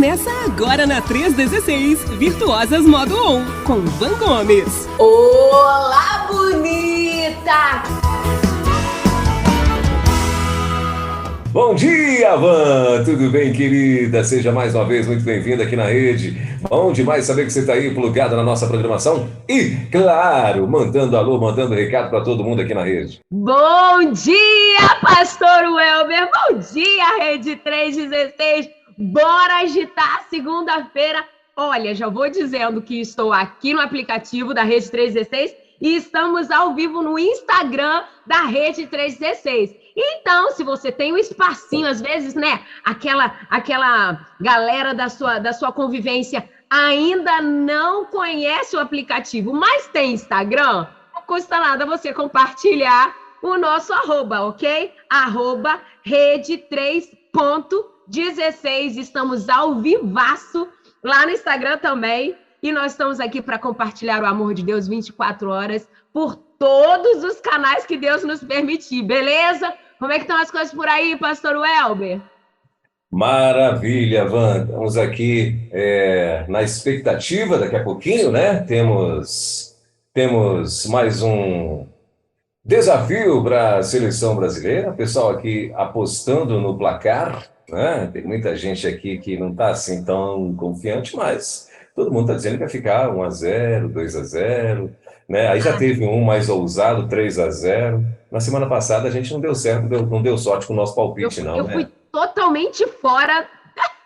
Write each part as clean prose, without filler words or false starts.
Começa agora na 316, Virtuosas Modo On, com Van Gomes. Olá, bonita! Bom dia, Van! Tudo bem, querida? Seja mais uma vez muito bem-vinda aqui na rede. Bom demais saber que você está aí plugada na nossa programação e, claro, mandando alô, mandando recado para todo mundo aqui na rede. Bom dia, Pastor Welber! Bom dia, Rede 316! Bora agitar segunda-feira! Olha, já vou dizendo que estou aqui no aplicativo da Rede 316 e estamos ao vivo no Instagram da Rede 316. Então, se você tem um espacinho, às vezes, né, aquela galera da sua convivência ainda não conhece o aplicativo, mas tem Instagram, não custa nada você compartilhar o nosso arroba, ok? Arroba rede3.16. Estamos ao vivaço lá no Instagram também. E nós estamos aqui para compartilhar o amor de Deus 24 horas por todos os canais que Deus nos permitir, beleza? Como é que estão as coisas por aí, Pastor Welber? Maravilha, Van. Estamos aqui na expectativa, daqui a pouquinho, né? Temos mais um desafio para a seleção brasileira. O pessoal aqui apostando no placar, né? Tem muita gente aqui que não está assim tão confiante, mas todo mundo está dizendo que vai ficar 1-0, 2-0, né? Aí já teve um mais ousado, 3-0. Na semana passada a gente não deu certo, não deu sorte com o nosso palpite, não, eu né? fui totalmente fora,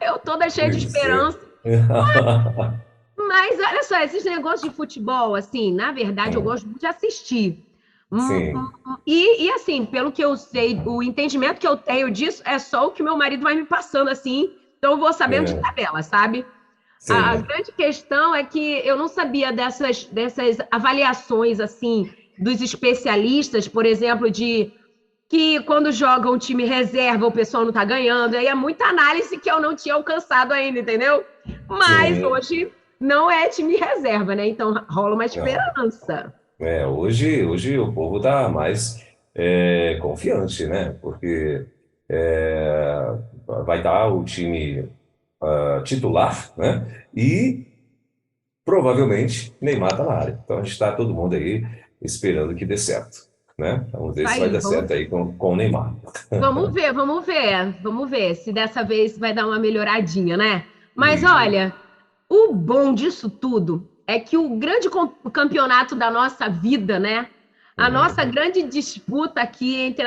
eu toda cheia de esperança. Mas olha só, esses negócios de futebol, assim, na verdade, eu gosto muito de assistir. Sim. E assim, pelo que eu sei, o entendimento que eu tenho disso é só o que meu marido vai me passando, assim, então eu vou sabendo de tabela, sabe? Sim. A grande questão é que eu não sabia dessas avaliações, assim, dos especialistas, por exemplo, de que quando joga um time reserva o pessoal não tá ganhando, aí é muita análise que eu não tinha alcançado ainda, entendeu? Mas hoje não é time reserva, né? Então rola uma esperança. Hoje o povo tá mais confiante, né? Porque vai estar o time titular, né? E provavelmente Neymar tá na área. Então a gente está todo mundo aí esperando que dê certo, né? Vamos ver se vai dar certo aí com o Neymar. Vamos ver se dessa vez vai dar uma melhoradinha, né? Mas olha, o bom disso tudo é que o grande campeonato da nossa vida, né? A nossa grande disputa aqui entre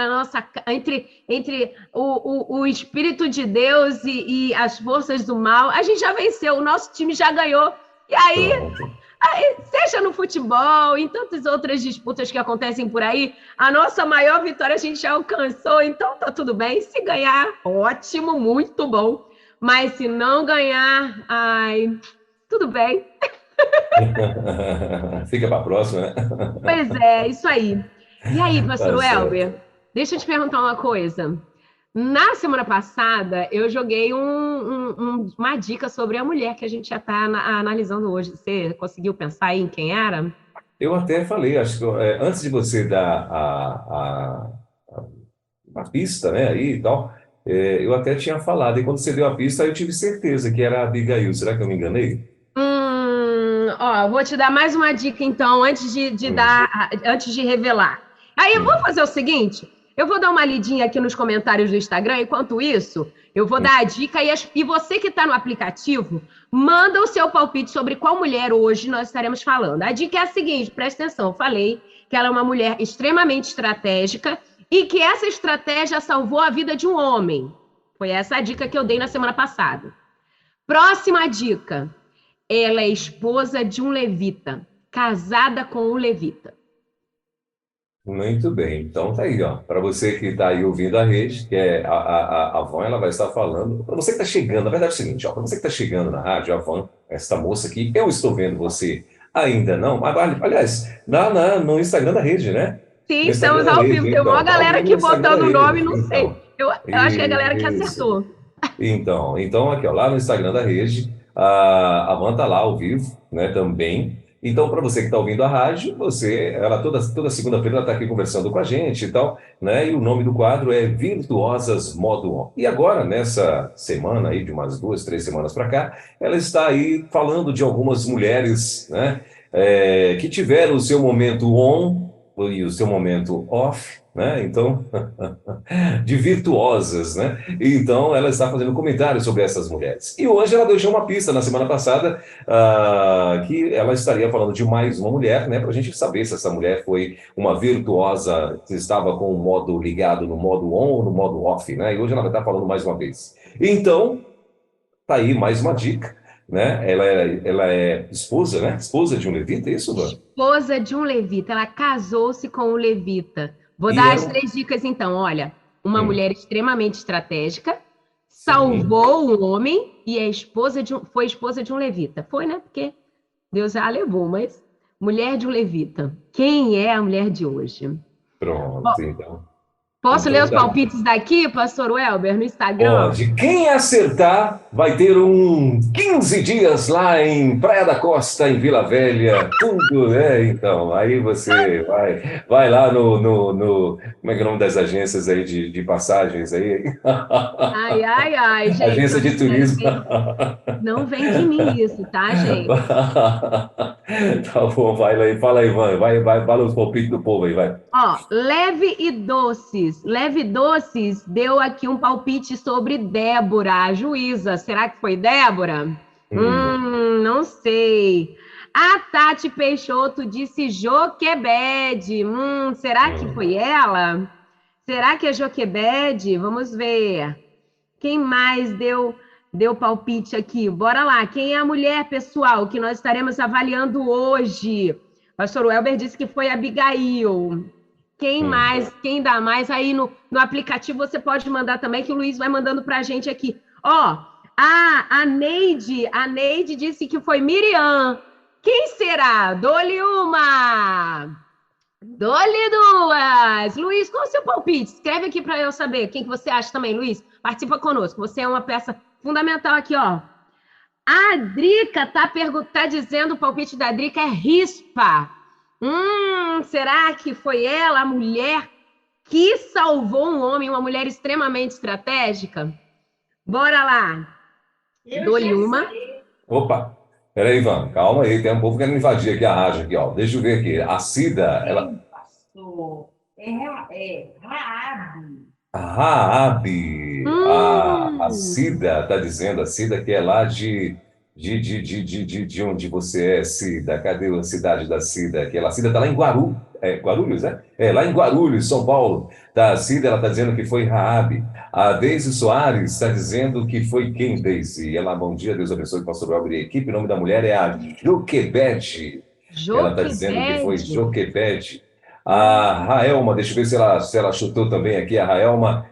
o Espírito de Deus e as forças do mal, a gente já venceu, o nosso time já ganhou. E aí, seja no futebol, em tantas outras disputas que acontecem por aí, a nossa maior vitória a gente já alcançou, então tá tudo bem. Se ganhar, ótimo, muito bom. Mas se não ganhar, tudo bem. Fica para a próxima, né? Pois é, isso aí. E aí, Pastor Tá certo. Welber, deixa eu te perguntar uma coisa. Na semana passada, eu joguei uma dica sobre a mulher que a gente já está analisando hoje. Você conseguiu pensar aí em quem era? Eu até falei, acho que antes de você dar a pista, né, aí e tal, eu até tinha falado, e quando você deu a pista, eu tive certeza que era a Abigail. Será que eu me enganei? Vou te dar mais uma dica, então, antes de revelar. Aí eu vou fazer o seguinte: eu vou dar uma lidinha aqui nos comentários do Instagram, enquanto isso, eu vou dar a dica e você que está no aplicativo, manda o seu palpite sobre qual mulher hoje nós estaremos falando. A dica é a seguinte, presta atenção, eu falei que ela é uma mulher extremamente estratégica e que essa estratégia salvou a vida de um homem. Foi essa a dica que eu dei na semana passada. Próxima dica. Ela é esposa de um levita, casada com um levita. Muito bem, então tá aí, ó. Para você que está aí ouvindo a rede, que é a Van, ela vai estar falando. Para você que está chegando, na verdade é o seguinte, ó, para você que está chegando na rádio, a Van, essa moça aqui, eu estou vendo você ainda não, mas aliás, no Instagram da rede, né? Sim, estamos ao vivo. Tem uma galera aqui botando o nome, não sei. Eu acho que é a galera que acertou. Então aqui, ó, lá no Instagram da rede, a Van tá lá ao vivo, né, também. Então, para você que está ouvindo a rádio, ela toda segunda-feira ela está aqui conversando com a gente e tal, né? E o nome do quadro é Virtuosas Modo On. E agora, nessa semana aí, de umas 2, 3 semanas para cá, ela está aí falando de algumas mulheres, né? Que tiveram o seu momento on e o seu momento off, né? Então, de virtuosas, né? Então, ela está fazendo comentários sobre essas mulheres. E hoje ela deixou uma pista na semana passada, que ela estaria falando de mais uma mulher, né? Para a gente saber se essa mulher foi uma virtuosa, se estava com o modo ligado no modo on ou no modo off, né? E hoje ela vai estar falando mais uma vez. Então, tá aí mais uma dica, né? Ela é esposa, né? Esposa de um levita, é isso, Van? Esposa de um levita, ela casou-se com um levita. Vou E dar era as 3 dicas então. Olha, uma Hum, mulher extremamente estratégica, sim. salvou um homem e foi esposa de um levita. Foi, né? Porque Deus já a levou, mas mulher de um levita. Quem é a mulher de hoje? Ó, Pronto, então. posso ler Então os tá. palpites daqui, Pastor Welber, no Instagram? Pode. Quem acertar vai ter 15 dias lá em Praia da Costa, em Vila Velha, tudo, né? Então, aí você vai lá como é que é o nome das agências aí de passagens aí? Ai, ai, ai, gente, Agência de turismo. não vem de mim isso, tá, gente? Tá bom, vai lá e fala aí, Ivan. Vai, fala os palpites do povo aí, vai. Ó, leve e doces. Leve e doces deu aqui um palpite sobre Débora, a juíza. Será que foi Débora? Hum, Não sei. A Tati Peixoto disse Joquebede. Será que hum. foi ela? Será que é Joquebede? Vamos ver. Quem mais deu palpite aqui? Bora lá. Quem é a mulher, pessoal, que nós estaremos avaliando hoje? Pastor Welber disse que foi Abigail. Quem Hum. mais? Quem dá mais? Aí no aplicativo você pode mandar também, que o Luiz vai mandando para a gente aqui. Ó, a Neide disse que foi Miriam. Quem será? Dou-lhe uma. Dou-lhe duas. Luiz, qual é o seu palpite? Escreve aqui para eu saber. Quem que você acha também, Luiz? Participa conosco. Você é uma peça fundamental aqui, ó. A Drica tá dizendo o palpite da Drica é rispa. Será que foi ela, a mulher que salvou um homem, uma mulher extremamente estratégica? Bora lá. Dou-lhe uma. Opa, peraí, Ivan, calma aí, tem um povo querendo invadir aqui a rádio aqui, ó. Deixa eu ver aqui. A Cida, ela. Pastor. É Raabe. A Raabe, a Hum, Cida tá dizendo, a Cida que é lá de onde você é, Cida. Cadê a cidade da Cida? Que a Cida tá lá em Guarulhos, né? É, lá em Guarulhos, São Paulo. Tá, a Cida, ela tá dizendo que foi Raabe. A Deise Soares está dizendo que foi quem, Deise? Ela, bom dia, Deus abençoe, pastor Albert e a equipe. O nome da mulher é a Joquebede. Ela está dizendo que foi Joquebede. Joquebede. Hum, A Raelma, deixa eu ver se ela chutou também aqui. A Raelma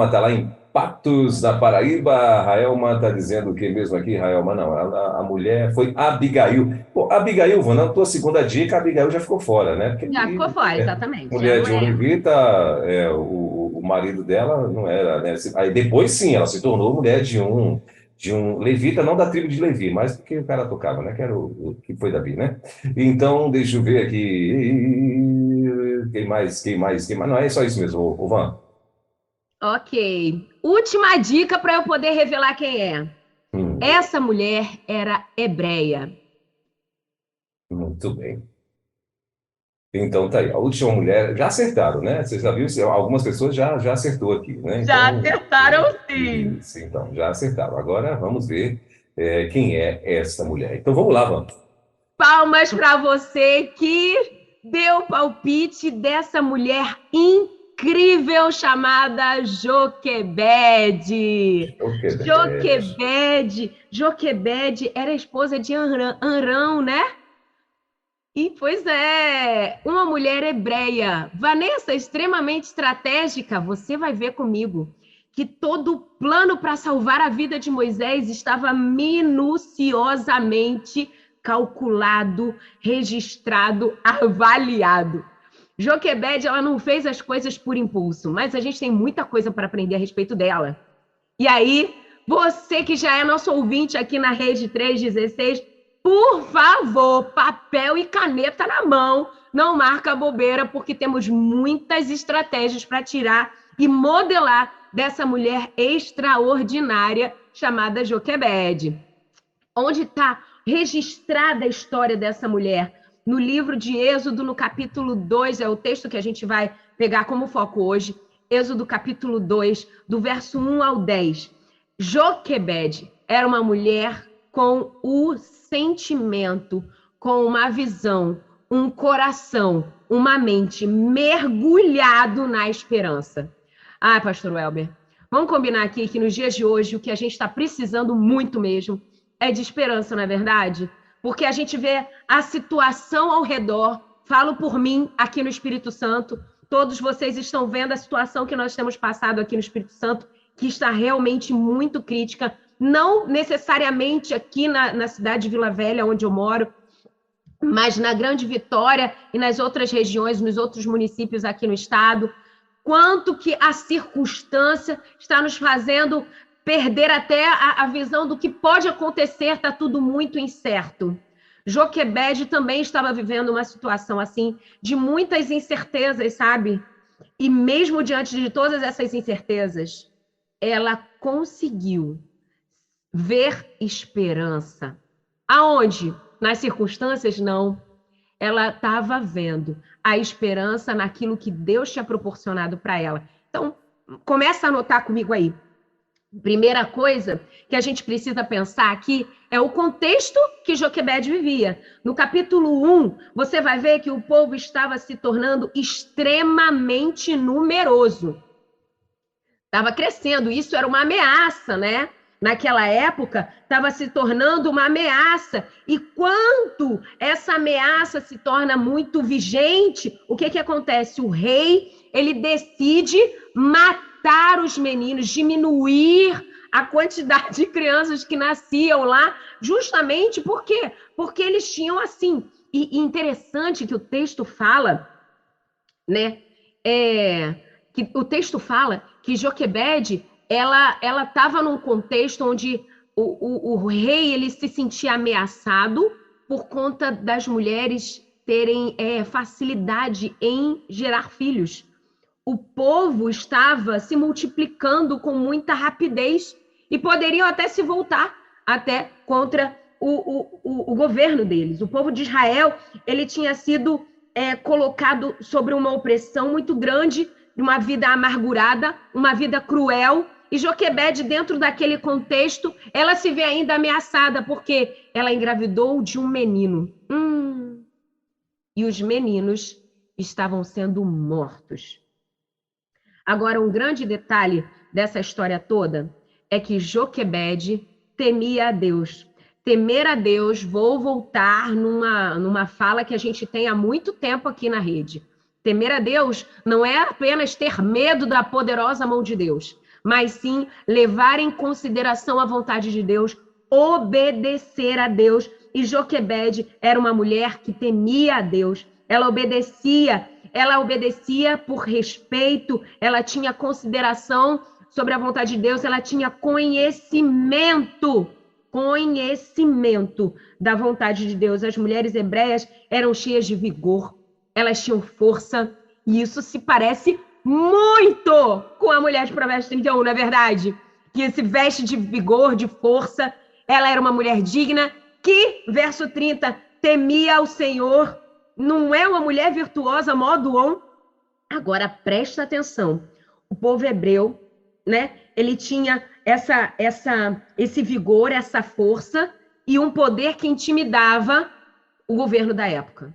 está lá em Patos, na Paraíba. A Raelma está dizendo o que mesmo aqui? Raelma, não. A mulher foi Abigail. Pô, Abigail, vou na tua segunda dica, a Abigail já ficou fora, né? Porque já ficou fora, exatamente. Já mulher não de um é. levita, o marido dela não era, né? Aí depois sim, ela se tornou mulher de um levita, não da tribo de Levi, mas porque o cara tocava, né? Que era o que foi Davi, né? Então, deixa eu ver aqui. Quem mais? Não, é só isso mesmo, ô Van. Ok. Última dica para eu poder revelar quem é. Hum, Essa mulher era hebreia. muito bem. Então tá aí. A última mulher, já acertaram, né? Você já viu? Algumas pessoas já acertou aqui, né? Já Então, acertaram sim. isso, então, já acertaram. Agora vamos ver quem é essa mulher. Então vamos lá, vamos. Palmas para você que deu o palpite dessa mulher incrível chamada Joquebede. Ok, bebê. Joquebede era a esposa de Arão, né? E, pois é, uma mulher hebreia. Vanessa, extremamente estratégica, você vai ver comigo que todo o plano para salvar a vida de Moisés estava minuciosamente calculado, registrado, avaliado. Joquebede, ela não fez as coisas por impulso, mas a gente tem muita coisa para aprender a respeito dela. E aí, você que já é nosso ouvinte aqui na Rede 316, por favor, papel e caneta na mão, não marca bobeira, porque temos muitas estratégias para tirar e modelar dessa mulher extraordinária chamada Joquebede. Onde está registrada a história dessa mulher? No livro de Êxodo, no capítulo 2, é o texto que a gente vai pegar como foco hoje. Êxodo, capítulo 2, do verso 1 ao 10. Joquebede era uma mulher com o sentimento, com uma visão, um coração, uma mente mergulhado na esperança. Ah, pastor Welber, vamos combinar aqui que nos dias de hoje o que a gente está precisando muito mesmo é de esperança, não é verdade? Porque a gente vê a situação ao redor, falo por mim aqui no Espírito Santo, todos vocês estão vendo a situação que nós temos passado aqui no Espírito Santo, que está realmente muito crítica, não necessariamente aqui na cidade de Vila Velha, onde eu moro, mas na Grande Vitória e nas outras regiões, nos outros municípios aqui no estado, quanto que a circunstância está nos fazendo perder até a visão do que pode acontecer, está tudo muito incerto. Joquebede também estava vivendo uma situação assim, de muitas incertezas, sabe? E mesmo diante de todas essas incertezas, ela conseguiu ver esperança. Aonde? Nas circunstâncias, não. Ela estava vendo a esperança naquilo que Deus tinha proporcionado para ela. Então, começa a anotar comigo aí. Primeira coisa que a gente precisa pensar aqui é o contexto que Joquebede vivia. No capítulo 1, você vai ver que o povo estava se tornando extremamente numeroso. Estava crescendo, isso era uma ameaça, né? Naquela época, estava se tornando uma ameaça. E quando essa ameaça se torna muito vigente, o que acontece? O rei, ele decide matar os meninos, diminuir a quantidade de crianças que nasciam lá, justamente por quê? Porque eles tinham assim. E interessante que o texto fala, né? Que o texto fala que Joquebede, ela estava num contexto onde o rei ele se sentia ameaçado por conta das mulheres terem facilidade em gerar filhos. O povo estava se multiplicando com muita rapidez e poderiam até se voltar até contra o governo deles. O povo de Israel ele tinha sido colocado sobre uma opressão muito grande, uma vida amargurada, uma vida cruel. E Joquebede, dentro daquele contexto, ela se vê ainda ameaçada, porque ela engravidou de um menino. E os meninos estavam sendo mortos. Agora, um grande detalhe dessa história toda é que Joquebede temia a Deus. Temer a Deus, vou voltar numa fala que a gente tem há muito tempo aqui na rede. Temer a Deus não é apenas ter medo da poderosa mão de Deus, mas sim levar em consideração a vontade de Deus, obedecer a Deus. E Joquebede era uma mulher que temia a Deus. Ela obedecia por respeito, ela tinha consideração sobre a vontade de Deus, ela tinha conhecimento da vontade de Deus. As mulheres hebreias eram cheias de vigor, elas tinham força, e isso se parece muito com a mulher de Provérbios 31, não é verdade? Que se veste de vigor, de força. Ela era uma mulher digna que, verso 30, temia ao Senhor. Não é uma mulher virtuosa, modo on. Agora, presta atenção. O povo hebreu, né? Ele tinha esse vigor, essa força e um poder que intimidava o governo da época.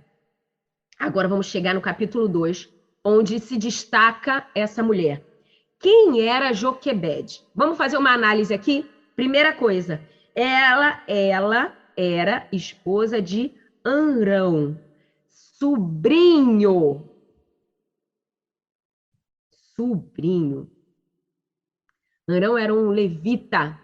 Agora vamos chegar no capítulo 2, onde se destaca essa mulher. Quem era Joquebede? Vamos fazer uma análise aqui? Primeira coisa, ela era esposa de Arão, sobrinho. Arão era um levita.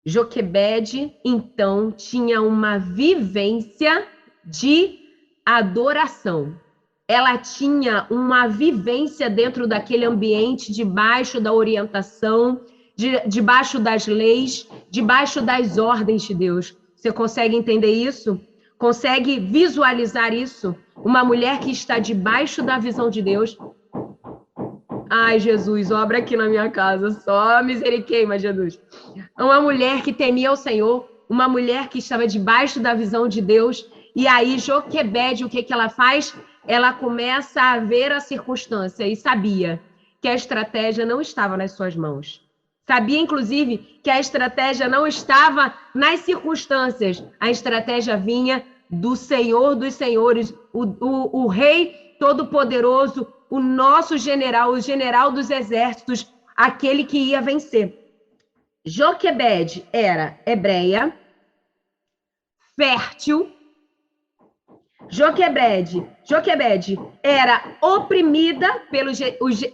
Joquebede, então, tinha uma vivência de adoração. Ela tinha uma vivência dentro daquele ambiente, debaixo da orientação, debaixo das leis, debaixo das ordens de Deus. Você consegue entender isso? Consegue visualizar isso? Uma mulher que está debaixo da visão de Deus. Ai, Jesus, obra aqui na minha casa, só misericórdia, Jesus. Uma mulher que temia o Senhor, uma mulher que estava debaixo da visão de Deus, e aí Joquebede, o que ela faz? Ela começa a ver a circunstância e sabia que a estratégia não estava nas suas mãos. Sabia, inclusive, que a estratégia não estava nas circunstâncias, a estratégia vinha do Senhor dos Senhores, o Rei Todo-Poderoso, o nosso general, o general dos exércitos, aquele que ia vencer. Joquebede era hebreia, fértil. Joquebede era oprimida pelos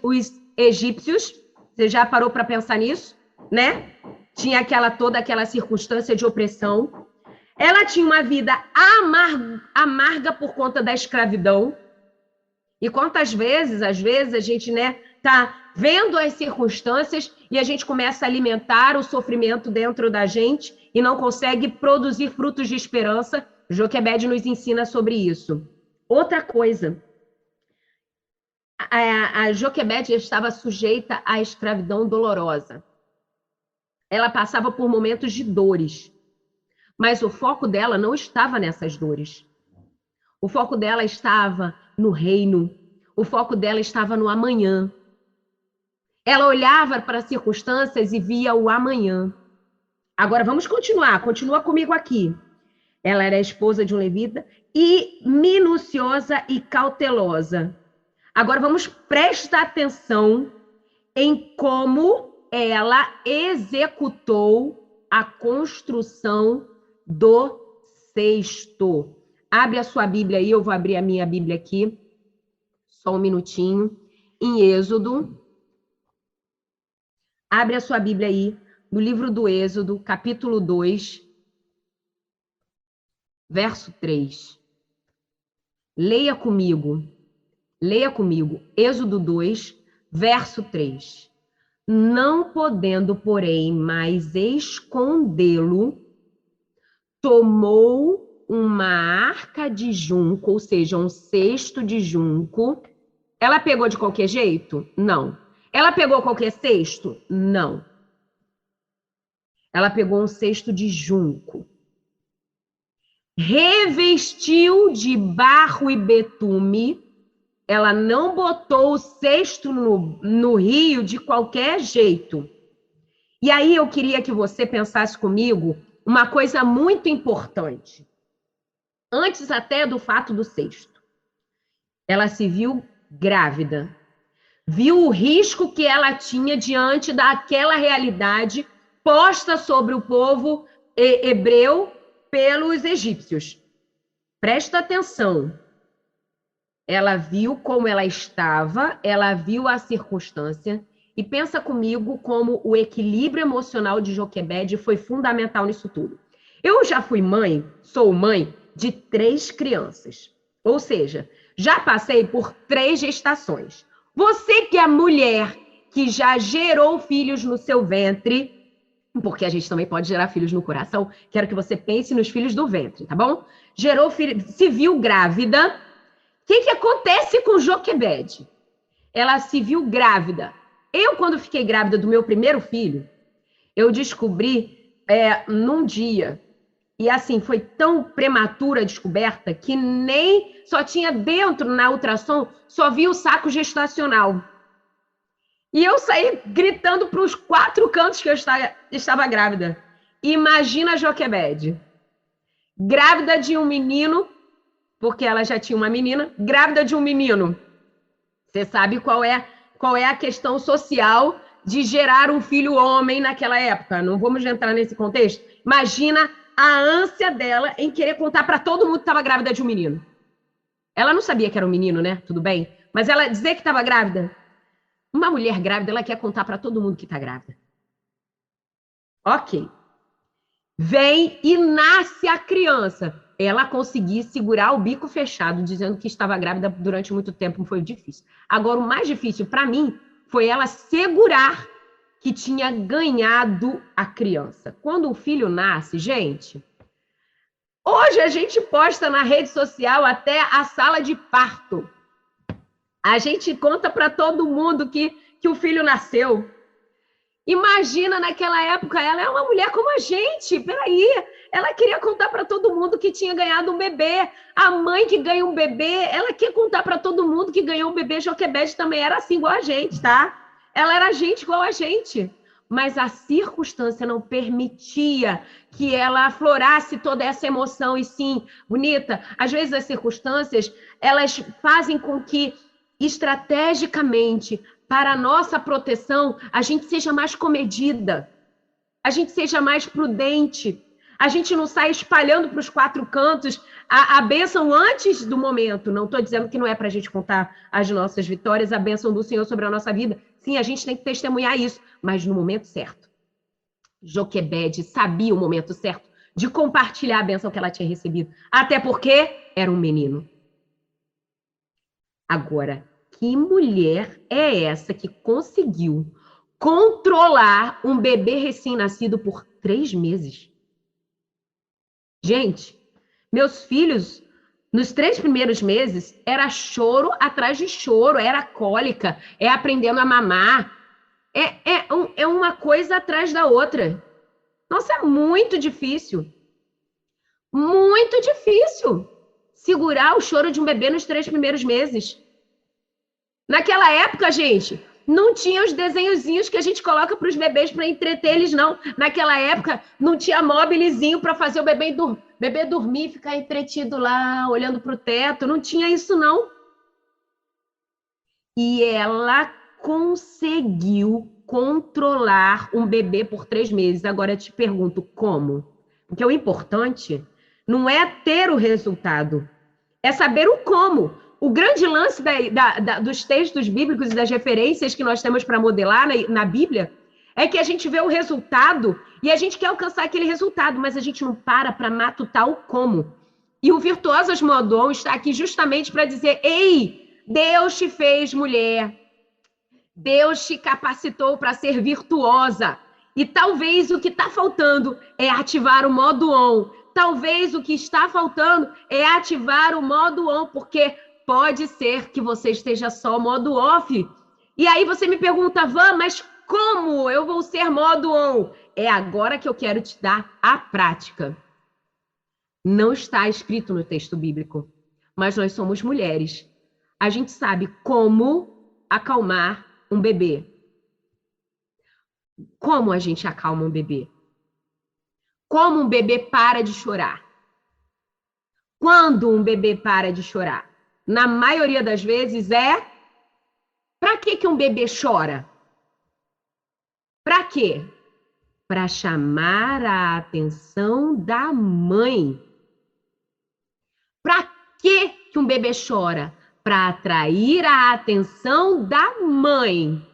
os egípcios. Você já parou para pensar nisso, né? Tinha toda aquela circunstância de opressão. Ela tinha uma vida amarga por conta da escravidão. E quantas vezes, às vezes, a gente, né, tá vendo as circunstâncias e a gente começa a alimentar o sofrimento dentro da gente e não consegue produzir frutos de esperança. Joquebede nos ensina sobre isso. Outra coisa, a Joquebede estava sujeita à escravidão dolorosa. Ela passava por momentos de dores, mas o foco dela não estava nessas dores. O foco dela estava no reino. O foco dela estava no amanhã. Ela olhava para as circunstâncias e via o amanhã. Agora, vamos continuar. Continua comigo aqui. Ela era a esposa de um levita e minuciosa e cautelosa. Agora, vamos prestar atenção em como ela executou a construção do cesto. Abre a sua Bíblia aí, eu vou abrir a minha Bíblia aqui. Só um minutinho. Em Êxodo. Abre a sua Bíblia aí, no livro do Êxodo, capítulo 2, verso 3. Leia comigo. Êxodo 2, verso 3. Não podendo, porém, mais escondê-lo, tomou uma arca de junco, ou seja, um cesto de junco. Ela pegou de qualquer jeito? Não. Ela pegou qualquer cesto? Não. Ela pegou um cesto de junco. Revestiu de barro e betume. Ela não botou o cesto no rio de qualquer jeito. E aí eu queria que você pensasse comigo uma coisa muito importante. Antes até do fato do cesto. Ela se viu grávida. Viu o risco que ela tinha diante daquela realidade posta sobre o povo hebreu pelos egípcios. Presta atenção. Ela viu como ela estava, ela viu a circunstância e pensa comigo como o equilíbrio emocional de Joquebede foi fundamental nisso tudo. Eu já fui mãe, sou mãe de 3 crianças. Ou seja, já passei por 3 gestações. Você que é mulher que já gerou filhos no seu ventre, porque a gente também pode gerar filhos no coração, quero que você pense nos filhos do ventre, tá bom? Gerou filho, se viu grávida. O que acontece com Joquebede? Ela se viu grávida. Eu, quando fiquei grávida do meu primeiro filho, eu descobri num dia. E assim, foi tão prematura a descoberta que nem só tinha dentro na ultrassom, só vi o saco gestacional. E eu saí gritando para os 4 cantos que eu estava grávida. Imagina a Joquebede. Grávida de um menino, porque ela já tinha uma menina, grávida de um menino. Você sabe qual é a questão social de gerar um filho homem naquela época? Não vamos entrar nesse contexto? Imagina a ânsia dela em querer contar para todo mundo que estava grávida de um menino. Ela não sabia que era um menino, né? Tudo bem. Mas ela dizer que estava grávida. Uma mulher grávida, ela quer contar para todo mundo que está grávida. Ok. Vem e nasce a criança. Ela conseguiu segurar o bico fechado, dizendo que estava grávida durante muito tempo. Foi difícil. Agora, o mais difícil para mim foi ela segurar que tinha ganhado a criança. Quando o filho nasce, gente, Hoje a gente posta na rede social até a sala de parto. A gente conta para todo mundo que o filho nasceu. Imagina naquela época, ela é uma mulher como a gente, peraí, ela queria contar para todo mundo que tinha ganhado um bebê. A mãe que ganha um bebê, ela quer contar para todo mundo que ganhou um bebê. Joquebede também era assim igual a gente, tá? Ela era gente igual a gente. Mas a circunstância não permitia que ela aflorasse toda essa emoção. E sim, bonita, às vezes as circunstâncias, elas fazem com que, estrategicamente, para a nossa proteção, a gente seja mais comedida, a gente seja mais prudente, a gente não sai espalhando para os quatro cantos a bênção antes do momento. Não estou dizendo que não é para a gente contar as nossas vitórias, a bênção do Senhor sobre a nossa vida. Sim, a gente tem que testemunhar isso, mas no momento certo. Joquebede sabia o momento certo de compartilhar a bênção que ela tinha recebido, até porque era um menino. Agora, que mulher é essa que conseguiu controlar um bebê recém-nascido por 3 meses? Gente, meus filhos, nos 3 primeiros meses, era choro atrás de choro, era cólica, é aprendendo a mamar, é uma coisa atrás da outra. Nossa, é muito difícil segurar o choro de um bebê nos 3 primeiros meses. Naquela época, gente, não tinha os desenhozinhos que a gente coloca para os bebês para entreter eles, não. Naquela época, não tinha mobilezinho para fazer o bebê dormir, ficar entretido lá, olhando para o teto. Não tinha isso, não. E ela conseguiu controlar um bebê por 3 meses. Agora eu te pergunto, como? Porque o importante não é ter o resultado, é saber o como. O grande lance dos textos bíblicos e das referências que nós temos para modelar na Bíblia é que a gente vê o resultado e a gente quer alcançar aquele resultado, mas a gente não para matutar o como. E o Virtuosas Modon está aqui justamente para dizer: ei, Deus te fez mulher, Deus te capacitou para ser virtuosa. E talvez o que está faltando é ativar o modo on. Talvez o que está faltando é ativar o modo on, porque pode ser que você esteja só modo off. E aí você me pergunta, Van, mas como eu vou ser modo on? É agora que eu quero te dar a prática. Não está escrito no texto bíblico, mas nós somos mulheres. A gente sabe como acalmar um bebê. Como a gente acalma um bebê? Como um bebê para de chorar? Quando um bebê para de chorar? Na maioria das vezes para que um bebê chora? Para quê? Para chamar a atenção da mãe. Para que um bebê chora? Para atrair a atenção da mãe.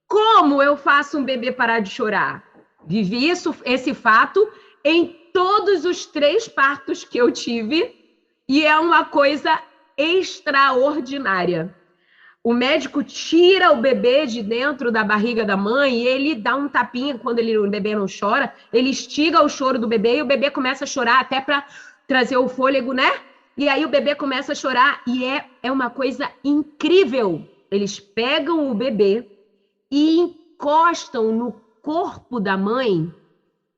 Como eu faço um bebê parar de chorar? Vivi esse fato em todos os 3 partos que eu tive e é uma coisa extraordinária. O médico tira o bebê de dentro da barriga da mãe e ele dá um tapinha quando o bebê não chora, ele estiga o choro do bebê e o bebê começa a chorar até para trazer o fôlego, né? E aí o bebê começa a chorar e é uma coisa incrível. Eles pegam o bebê e encostam no corpo da mãe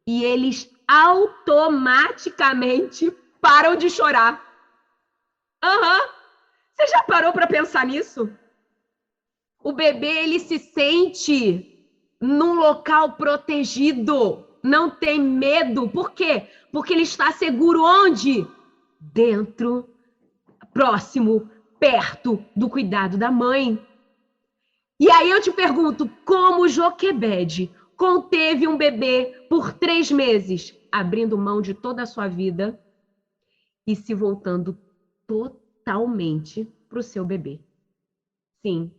e eles automaticamente param de chorar. Você já parou para pensar nisso? O bebê, ele se sente num local protegido, não tem medo. Por quê? Porque ele está seguro onde? Dentro, próximo, perto do cuidado da mãe. E aí eu te pergunto, como Joquebede conteve um bebê por 3 meses, abrindo mão de toda a sua vida e se voltando totalmente para o seu bebê? Sim,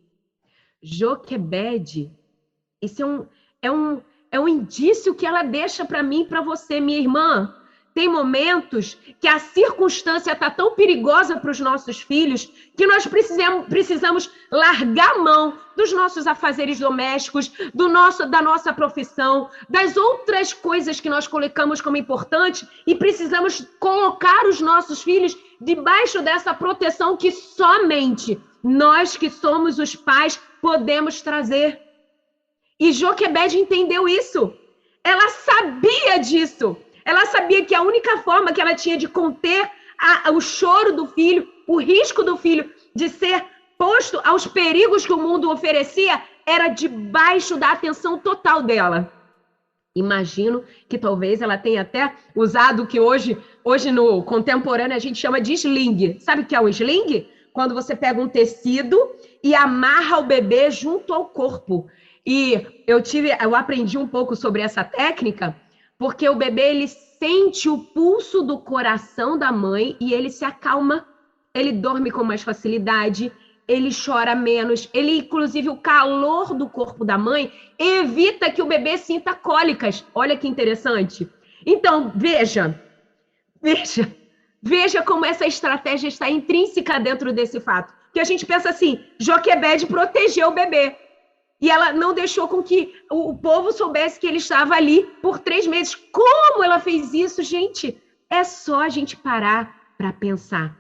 Joquebede, esse é um indício que ela deixa para mim e para você, minha irmã, tem momentos que a circunstância está tão perigosa para os nossos filhos que nós precisamos largar a mão dos nossos afazeres domésticos, da nossa profissão, das outras coisas que nós colocamos como importante e precisamos colocar os nossos filhos debaixo dessa proteção que somente nós que somos os pais podemos trazer. E Joquebede entendeu isso. Ela sabia disso. Ela sabia que a única forma que ela tinha de conter o choro do filho, o risco do filho de ser posto aos perigos que o mundo oferecia, era debaixo da atenção total dela. Imagino que talvez ela tenha até usado o que hoje no contemporâneo a gente chama de sling. Sabe o que é o sling? Quando você pega um tecido e amarra o bebê junto ao corpo. E eu aprendi um pouco sobre essa técnica, porque o bebê, ele sente o pulso do coração da mãe e ele se acalma, ele dorme com mais facilidade, ele chora menos, inclusive o calor do corpo da mãe evita que o bebê sinta cólicas. Olha que interessante. Então, veja como essa estratégia está intrínseca dentro desse fato. Que a gente pensa assim, Joquebede protegeu o bebê. E ela não deixou com que o povo soubesse que ele estava ali por 3 meses. Como ela fez isso, gente? É só a gente parar para pensar.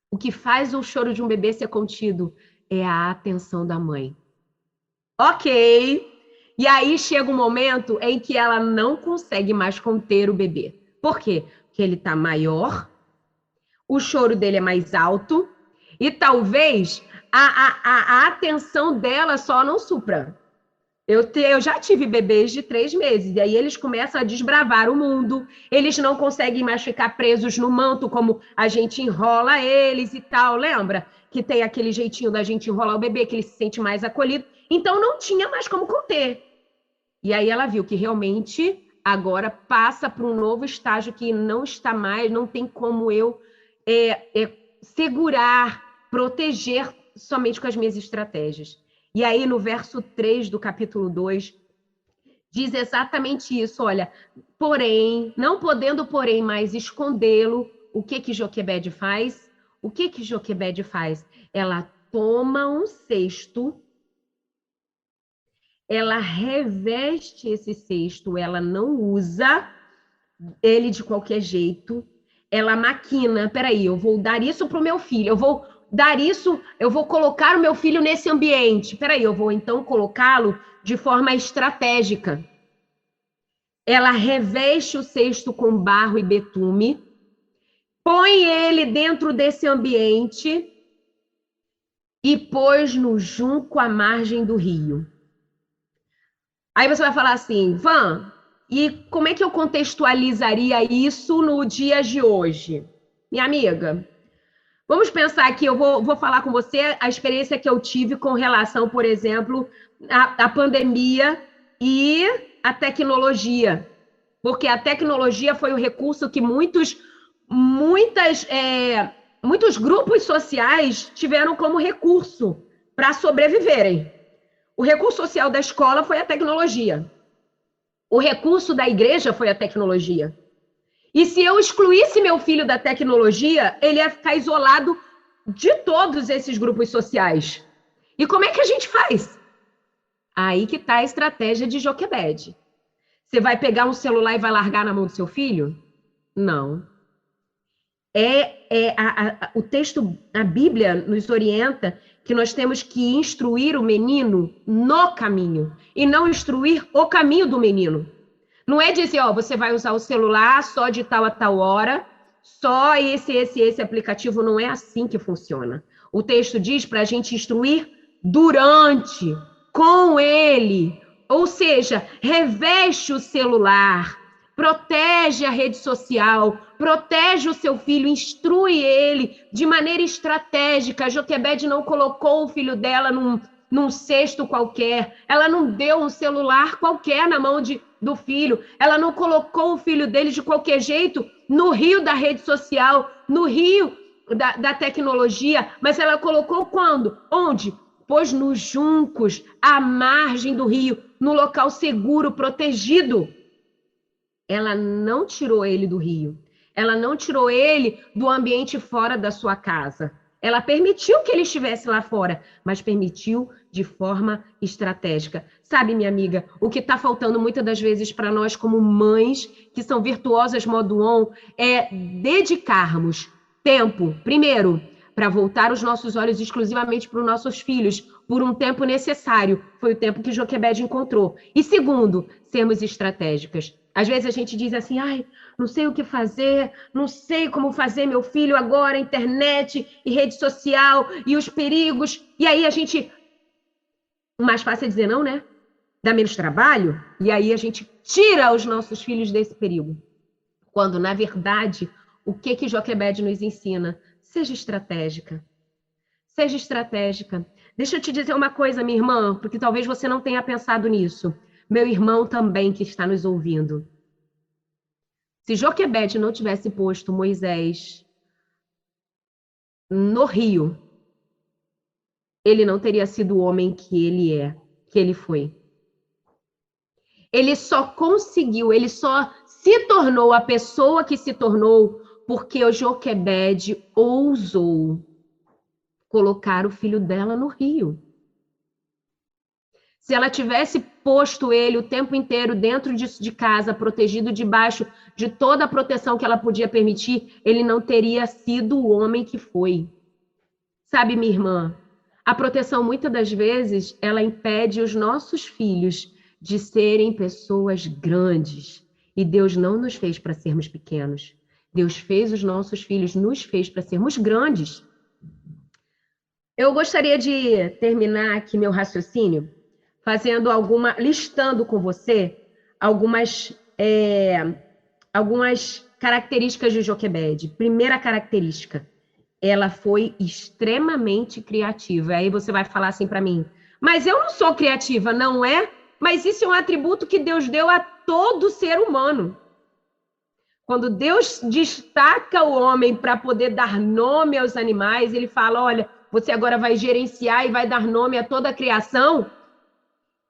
O que faz o choro de um bebê ser contido é a atenção da mãe. Ok. E aí chega um momento em que ela não consegue mais conter o bebê. Por quê? Porque ele está maior, o choro dele é mais alto e talvez a atenção dela só não supra. Eu já tive bebês de 3 meses, e aí eles começam a desbravar o mundo, eles não conseguem mais ficar presos no manto como a gente enrola eles e tal, lembra? Que tem aquele jeitinho da gente enrolar o bebê, que ele se sente mais acolhido. Então não tinha mais como conter. E aí ela viu que realmente agora passa para um novo estágio que não está mais, não tem como eu segurar, proteger somente com as minhas estratégias. E aí, no verso 3 do capítulo 2, diz exatamente isso, olha, porém, não podendo, porém, mais escondê-lo, o que Joquebede faz? O que Joquebede faz? Ela toma um cesto, ela reveste esse cesto, ela não usa ele de qualquer jeito, ela maquina, peraí, eu vou dar isso para o meu filho, eu vou colocar o meu filho nesse ambiente. Peraí, eu vou então colocá-lo de forma estratégica. Ela reveste o cesto com barro e betume, põe ele dentro desse ambiente e pôs no junco à margem do rio. Aí você vai falar assim, Van, e como é que eu contextualizaria isso no dia de hoje? Minha amiga, vamos pensar aqui, eu vou falar com você a experiência que eu tive com relação, por exemplo, à pandemia e à tecnologia. Porque a tecnologia foi o recurso que muitos grupos sociais tiveram como recurso para sobreviverem. O recurso social da escola foi a tecnologia. O recurso da igreja foi a tecnologia. E se eu excluísse meu filho da tecnologia, ele ia ficar isolado de todos esses grupos sociais. E como é que a gente faz? Aí que está a estratégia de Joquebede. Você vai pegar um celular e vai largar na mão do seu filho? Não. O texto, a Bíblia nos orienta que nós temos que instruir o menino no caminho e não instruir o caminho do menino. Não é dizer, você vai usar o celular só de tal a tal hora, só esse aplicativo. Não é assim que funciona. O texto diz para a gente instruir durante, com ele. Ou seja, reveste o celular, protege a rede social, protege o seu filho, instrui ele de maneira estratégica. A Joquebede não colocou o filho dela num cesto qualquer, ela não deu um celular qualquer na mão do filho, ela não colocou o filho dele de qualquer jeito no rio da rede social, no rio da tecnologia, mas ela colocou quando? Onde? Pôs nos juncos, à margem do rio, no local seguro, protegido. ela não tirou ele do rio. Ela não tirou ele do ambiente fora da sua casa. Ela permitiu que ele estivesse lá fora, mas permitiu de forma estratégica. Sabe, minha amiga, o que está faltando muitas das vezes para nós, como mães que são virtuosas modo on, é dedicarmos tempo, primeiro, para voltar os nossos olhos exclusivamente para os nossos filhos, por um tempo necessário. Foi o tempo que Joquebede encontrou. E segundo, sermos estratégicas. Às vezes a gente diz assim, ai, não sei o que fazer, não sei como fazer meu filho agora, internet e rede social e os perigos. E aí a gente... O mais fácil é dizer não, né? Dá menos trabalho. E aí a gente tira os nossos filhos desse perigo. Quando, na verdade, o que Joquebede nos ensina? Seja estratégica. Seja estratégica. Deixa eu te dizer uma coisa, minha irmã, porque talvez você não tenha pensado nisso. Meu irmão também que está nos ouvindo. Se Joquebede não tivesse posto Moisés no rio, ele não teria sido o homem que ele é, que ele foi. Ele só conseguiu, ele só se tornou a pessoa que se tornou porque o Joquebede ousou colocar o filho dela no rio. Se ela tivesse posto ele o tempo inteiro dentro de casa, protegido debaixo de toda a proteção que ela podia permitir, ele não teria sido o homem que foi. Sabe, minha irmã, a proteção, muitas das vezes, ela impede os nossos filhos de serem pessoas grandes. E Deus não nos fez para sermos pequenos. Deus fez os nossos filhos, nos fez para sermos grandes. Eu gostaria de terminar aqui meu raciocínio listando com você algumas características de Joquebede. Primeira característica, ela foi extremamente criativa. Aí você vai falar assim para mim, mas eu não sou criativa, não é? Mas isso é um atributo que Deus deu a todo ser humano. Quando Deus destaca o homem para poder dar nome aos animais, ele fala, olha, você agora vai gerenciar e vai dar nome a toda a criação.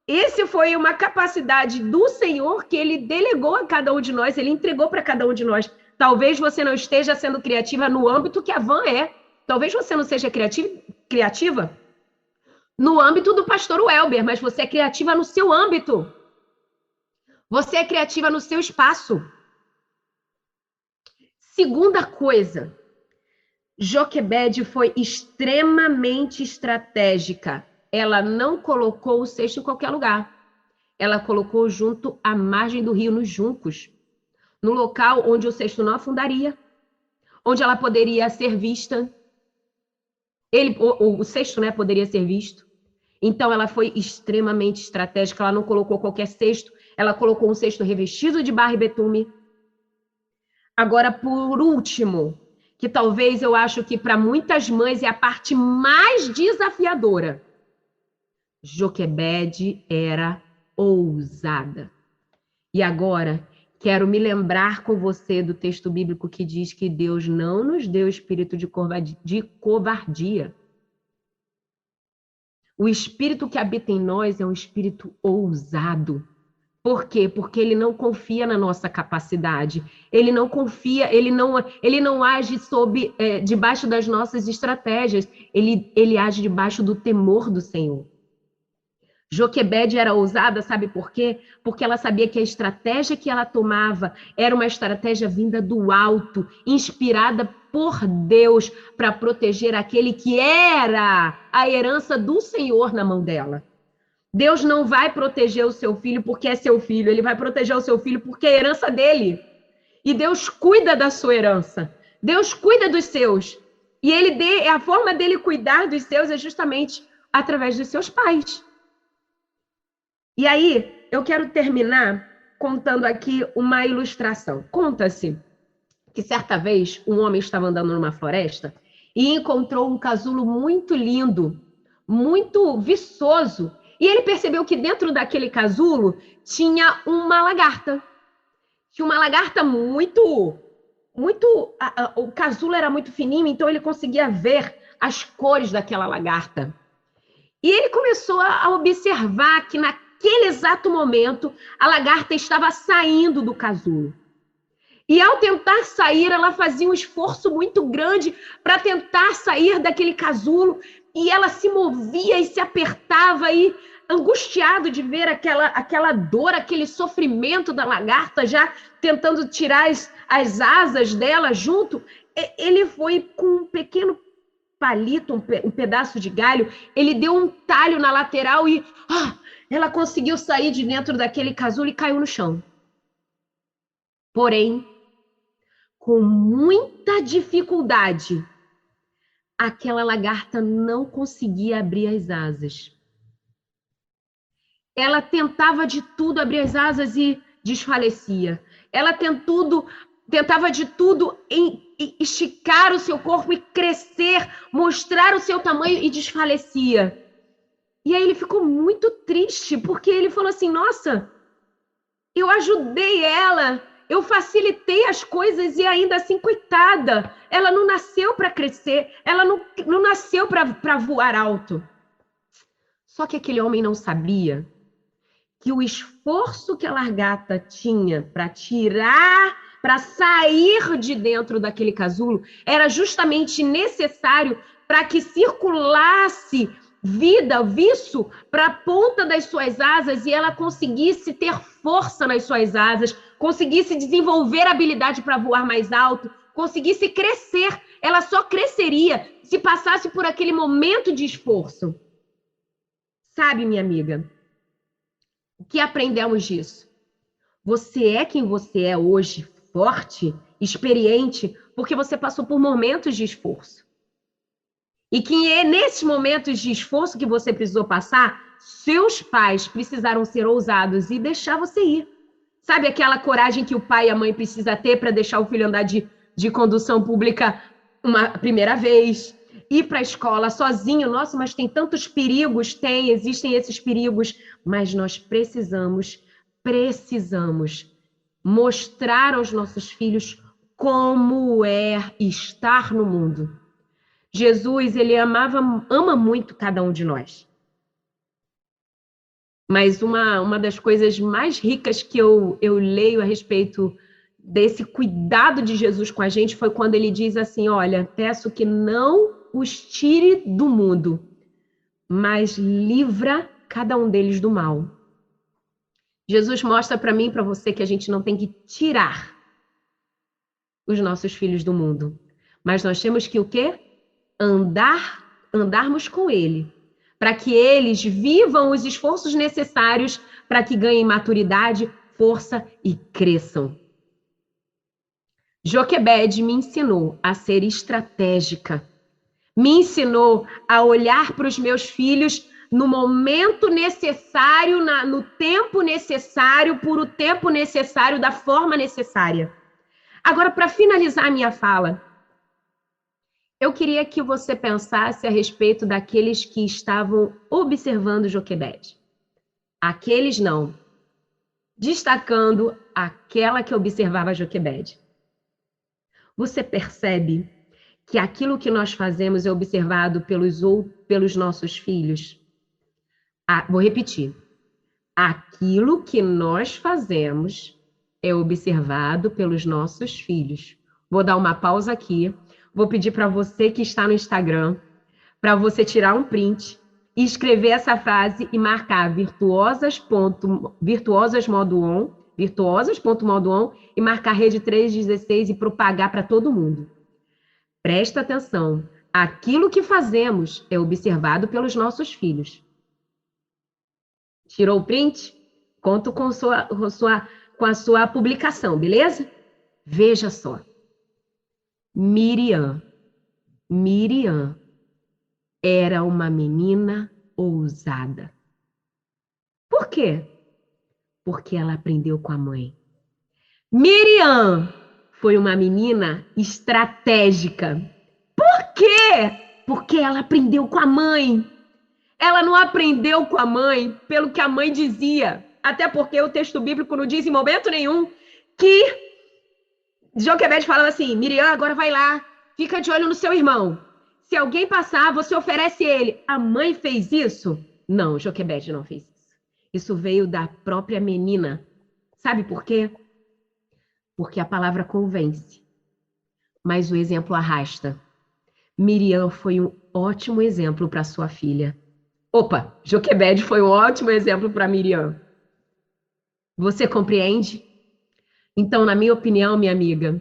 Esse foi uma capacidade do Senhor que ele delegou a cada um de nós, ele entregou para cada um de nós. Talvez você não esteja sendo criativa no âmbito que a Van é. Talvez você não seja criativa no âmbito do pastor Welber, mas você é criativa no seu âmbito. Você é criativa no seu espaço. Segunda coisa, Joquebede foi extremamente estratégica. Ela não colocou o cesto em qualquer lugar. Ela colocou junto à margem do rio, nos juncos, no local onde o cesto não afundaria, onde ela poderia ser vista. O cesto, né, poderia ser visto. Então, ela foi extremamente estratégica. Ela não colocou qualquer cesto. Ela colocou um cesto revestido de barro e betume. Agora, por último, que talvez eu acho que para muitas mães é a parte mais desafiadora. Joquebede era ousada. E agora, quero me lembrar com você do texto bíblico que diz que Deus não nos deu espírito de covardia. O espírito que habita em nós é um espírito ousado. Por quê? Porque ele não confia na nossa capacidade. Ele não confia, ele não age debaixo das nossas estratégias. Ele age debaixo do temor do Senhor. Joquebede era ousada, sabe por quê? Porque ela sabia que a estratégia que ela tomava era uma estratégia vinda do alto, inspirada por Deus para proteger aquele que era a herança do Senhor na mão dela. Deus não vai proteger o seu filho porque é seu filho, ele vai proteger o seu filho porque é a herança dele. E Deus cuida da sua herança. Deus cuida dos seus. E a forma dele cuidar dos seus é justamente através dos seus pais. E aí, eu quero terminar contando aqui uma ilustração. Conta-se que certa vez um homem estava andando numa floresta e encontrou um casulo muito lindo, muito viçoso. E ele percebeu que dentro daquele casulo tinha uma lagarta. Tinha uma lagarta o casulo era muito fininho, então ele conseguia ver as cores daquela lagarta. E ele começou a observar que naquele exato momento, a lagarta estava saindo do casulo. E ao tentar sair, ela fazia um esforço muito grande para tentar sair daquele casulo, e ela se movia e se apertava, e angustiado de ver aquela dor, aquele sofrimento da lagarta já tentando tirar as asas dela junto, ele foi com um pequeno palito, um pedaço de galho, ele deu um talho na lateral e ela conseguiu sair de dentro daquele casulo e caiu no chão. Porém, com muita dificuldade, aquela lagarta não conseguia abrir as asas. Ela tentava de tudo abrir as asas e desfalecia. Ela tentava de tudo esticar o seu corpo e crescer, mostrar o seu tamanho e desfalecia. E aí ele ficou muito triste, porque ele falou assim, nossa, eu ajudei ela, eu facilitei as coisas e ainda assim, coitada, ela não nasceu para crescer, ela não nasceu para voar alto. Só que aquele homem não sabia que o esforço que a lagarta tinha para sair de dentro daquele casulo, era justamente necessário para que circulasse vida, viço, para a ponta das suas asas e ela conseguisse ter força nas suas asas, conseguisse desenvolver habilidade para voar mais alto, conseguisse crescer. Ela só cresceria se passasse por aquele momento de esforço. Sabe, minha amiga, o que aprendemos disso? Você é quem você é hoje, forte, experiente, porque você passou por momentos de esforço. E que é nesses momentos de esforço que você precisou passar, seus pais precisaram ser ousados e deixar você ir. Sabe aquela coragem que o pai e a mãe precisam ter para deixar o filho andar de condução pública uma primeira vez? Ir para a escola sozinho, nossa, mas tem tantos perigos, existem esses perigos, mas nós precisamos mostrar aos nossos filhos como é estar no mundo. Jesus, ele ama muito cada um de nós. Mas uma das coisas mais ricas que eu leio a respeito desse cuidado de Jesus com a gente foi quando ele diz assim, olha, peço que não os tire do mundo, mas livra cada um deles do mal. Jesus mostra para mim e para você que a gente não tem que tirar os nossos filhos do mundo, mas nós temos que o quê? Andarmos com ele, para que eles vivam os esforços necessários para que ganhem maturidade, força e cresçam. Joquebede me ensinou a ser estratégica, me ensinou a olhar para os meus filhos no momento necessário, no tempo necessário, por o tempo necessário, da forma necessária. Agora, para finalizar a minha fala, eu queria que você pensasse a respeito daqueles que estavam observando Joquebede. Aqueles não, destacando aquela que observava Joquebede. Você percebe que aquilo que nós fazemos é observado pelos nossos filhos? Vou repetir. Aquilo que nós fazemos é observado pelos nossos filhos. Vou dar uma pausa aqui. Vou pedir para você que está no Instagram, para você tirar um print e escrever essa frase e marcar virtuosas.modo on e marcar Rede 316 e propagar para todo mundo. Presta atenção. Aquilo que fazemos é observado pelos nossos filhos. Tirou o print? Conto com a sua publicação, beleza? Veja só. Miriam era uma menina ousada. Por quê? Porque ela aprendeu com a mãe. Miriam foi uma menina estratégica. Por quê? Porque ela aprendeu com a mãe. Ela não aprendeu com a mãe pelo que a mãe dizia. Até porque o texto bíblico não diz em momento nenhum que Joquebede falava assim, Miriam, agora vai lá, fica de olho no seu irmão. Se alguém passar, você oferece ele. A mãe fez isso? Não, Joquebede não fez isso. Isso veio da própria menina. Sabe por quê? Porque a palavra convence, mas o exemplo arrasta. Miriam foi um ótimo exemplo para sua filha. Opa, Joquebede foi um ótimo exemplo para Miriam. Você compreende? Então, na minha opinião, minha amiga,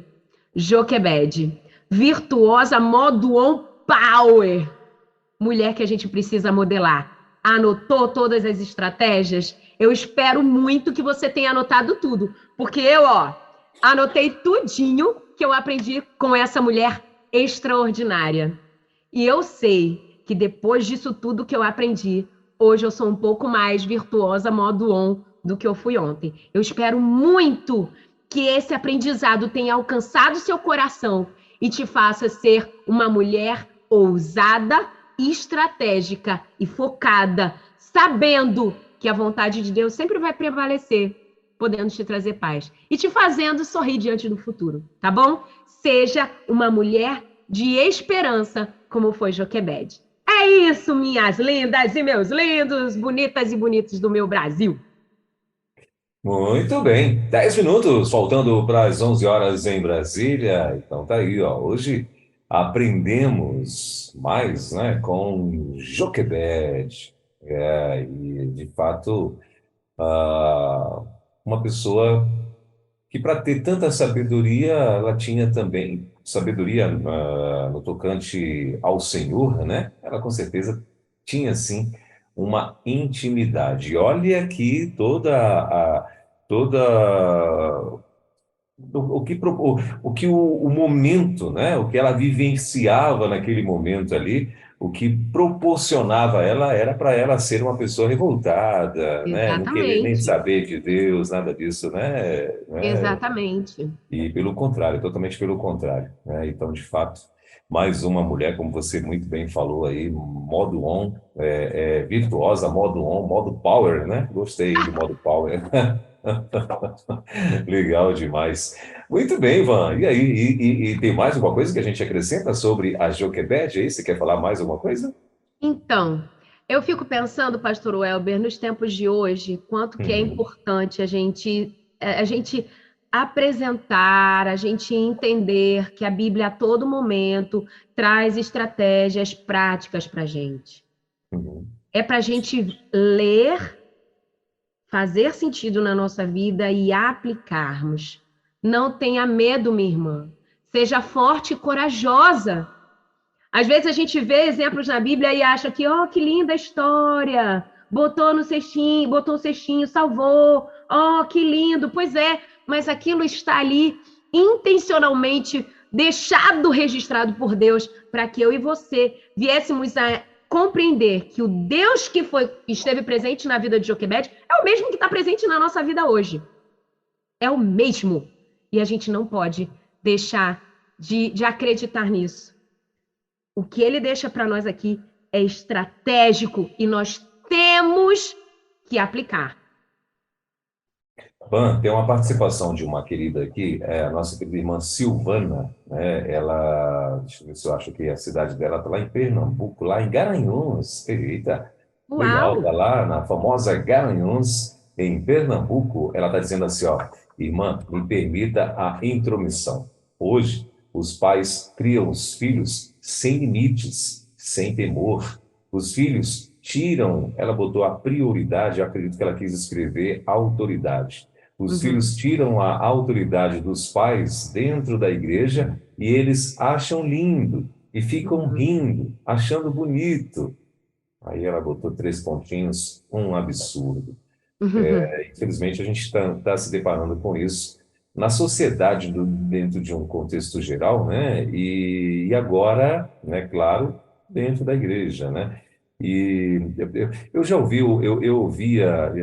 Joquebede, virtuosa modo on power. Mulher que a gente precisa modelar. Anotou todas as estratégias? Eu espero muito que você tenha anotado tudo, porque eu, anotei tudinho que eu aprendi com essa mulher extraordinária. E eu sei que depois disso tudo que eu aprendi, hoje eu sou um pouco mais virtuosa modo on do que eu fui ontem. Eu espero muito que esse aprendizado tenha alcançado seu coração e te faça ser uma mulher ousada, estratégica e focada, sabendo que a vontade de Deus sempre vai prevalecer, podendo te trazer paz e te fazendo sorrir diante do futuro, tá bom? Seja uma mulher de esperança, como foi Joquebede. É isso, minhas lindas e meus lindos, bonitas e bonitos do meu Brasil. Muito bem, 10 minutos, faltando para as 11 horas em Brasília. Então tá aí, ó. Hoje aprendemos mais, né, com Joquebede. E de fato, ah, uma pessoa que para ter tanta sabedoria, ela tinha também sabedoria no tocante ao Senhor, né? Ela com certeza tinha sim uma intimidade. E olha aqui toda o momento, né? O que ela vivenciava naquele momento ali, o que proporcionava ela era para ela ser uma pessoa revoltada, né? Não querer nem Exatamente, saber de Deus, nada disso, né? exatamente. E pelo contrário, totalmente pelo contrário, né? Então, de fato, mais uma mulher, como você muito bem falou aí, modo on, virtuosa, modo on, modo power, né? Gostei do modo power. Legal demais. Muito bem, Ivan. E aí, e tem mais alguma coisa que a gente acrescenta sobre a Joquebede? Aí, você quer falar mais alguma coisa? Então, eu fico pensando, pastor Welber, nos tempos de hoje, quanto que é Uhum, importante a gente apresentar, a gente entender que a Bíblia a todo momento traz estratégias práticas para a gente. uhum. É para a gente ler, fazer sentido na nossa vida e aplicarmos. Não tenha medo, minha irmã. Seja forte e corajosa. Às vezes a gente vê exemplos na Bíblia e acha que, que linda história. Botou no cestinho, botou o cestinho, salvou. Que lindo. Pois é, mas aquilo está ali intencionalmente deixado registrado por Deus para que eu e você viéssemos a compreender que o Deus que esteve presente na vida de Joquebede é o mesmo que está presente na nossa vida hoje. É o mesmo. E a gente não pode deixar de acreditar nisso. O que ele deixa para nós aqui é estratégico e nós temos que aplicar. Ban, tem uma participação de uma querida aqui, a nossa querida irmã Silvana, né? Ela, deixa eu ver se eu acho que a cidade dela está lá em Pernambuco, lá em Garanhuns. Eita, legal, Uau! tá lá na famosa Garanhuns, em Pernambuco. Ela está dizendo assim, ó, irmã, me permita a intromissão. Hoje, os pais criam os filhos sem limites, sem temor. Os filhos tiram, ela botou a prioridade, eu acredito que ela quis escrever autoridade. Os Uhum, filhos tiram a autoridade dos pais dentro da igreja e eles acham lindo e ficam uhum, rindo, achando bonito. Aí ela botou 3 pontinhos, um absurdo. uhum, Infelizmente, a gente está se deparando com isso na sociedade, dentro de um contexto geral, né? E agora, né, claro, dentro da igreja, né? E eu já ouvi, eu ouvia,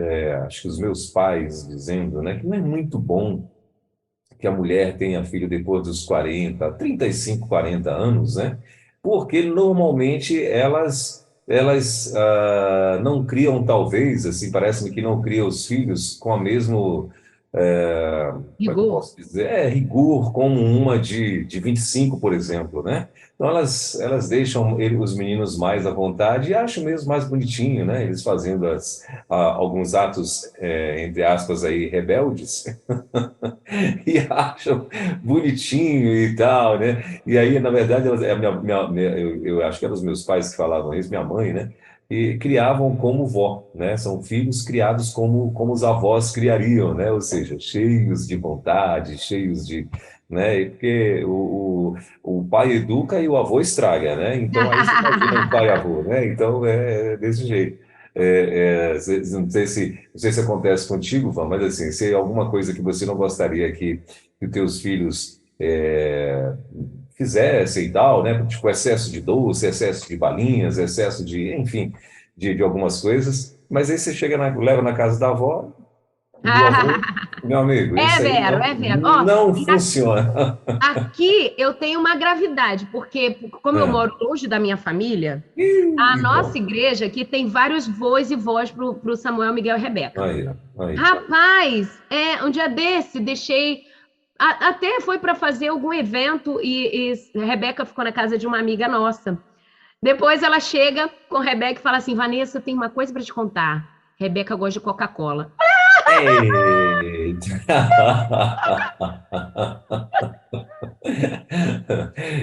acho que os meus pais dizendo, né, que não é muito bom que a mulher tenha filho depois dos 40, 35, 40 anos, né? Porque normalmente elas não criam, talvez, assim, parece-me que não criam os filhos com a mesmo como é que eu Rigor. posso dizer? Rigor, como uma de 25, por exemplo, né? Então, elas deixam os meninos mais à vontade e acho mesmo mais bonitinho, né? Eles fazendo alguns atos, entre aspas, aí, rebeldes, e acham bonitinho e tal, né? E aí, na verdade, eu acho que eram os meus pais que falavam isso, minha mãe, né? E criavam como vó, né? São filhos criados como os avós criariam, né? Ou seja, cheios de vontade, cheios de, né? Porque o pai educa e o avô estraga, né? Então aí você imagina um pai e avô, né? Então é desse jeito. Não sei se acontece contigo, Van, mas assim, se é alguma coisa que você não gostaria que os teus filhos fizessem e tal, né? Tipo, excesso de doce, excesso de balinhas, excesso de, enfim, de algumas coisas. Mas aí você leva na casa da avó, do avô, meu amigo, É, isso aí Vero, não, é, Vero. Ó, não e funciona. aqui eu tenho uma gravidade, porque como eu É. moro longe da minha família, a nossa Então, igreja aqui tem vários voos e vós para o Samuel, Miguel e Rebeca. aí, aí. Rapaz, um dia desse, deixei. Até foi para fazer algum evento e a Rebeca ficou na casa de uma amiga nossa. Depois ela chega com a Rebeca e fala assim: Vanessa, eu tenho uma coisa para te contar. Rebeca gosta de Coca-Cola. Eita.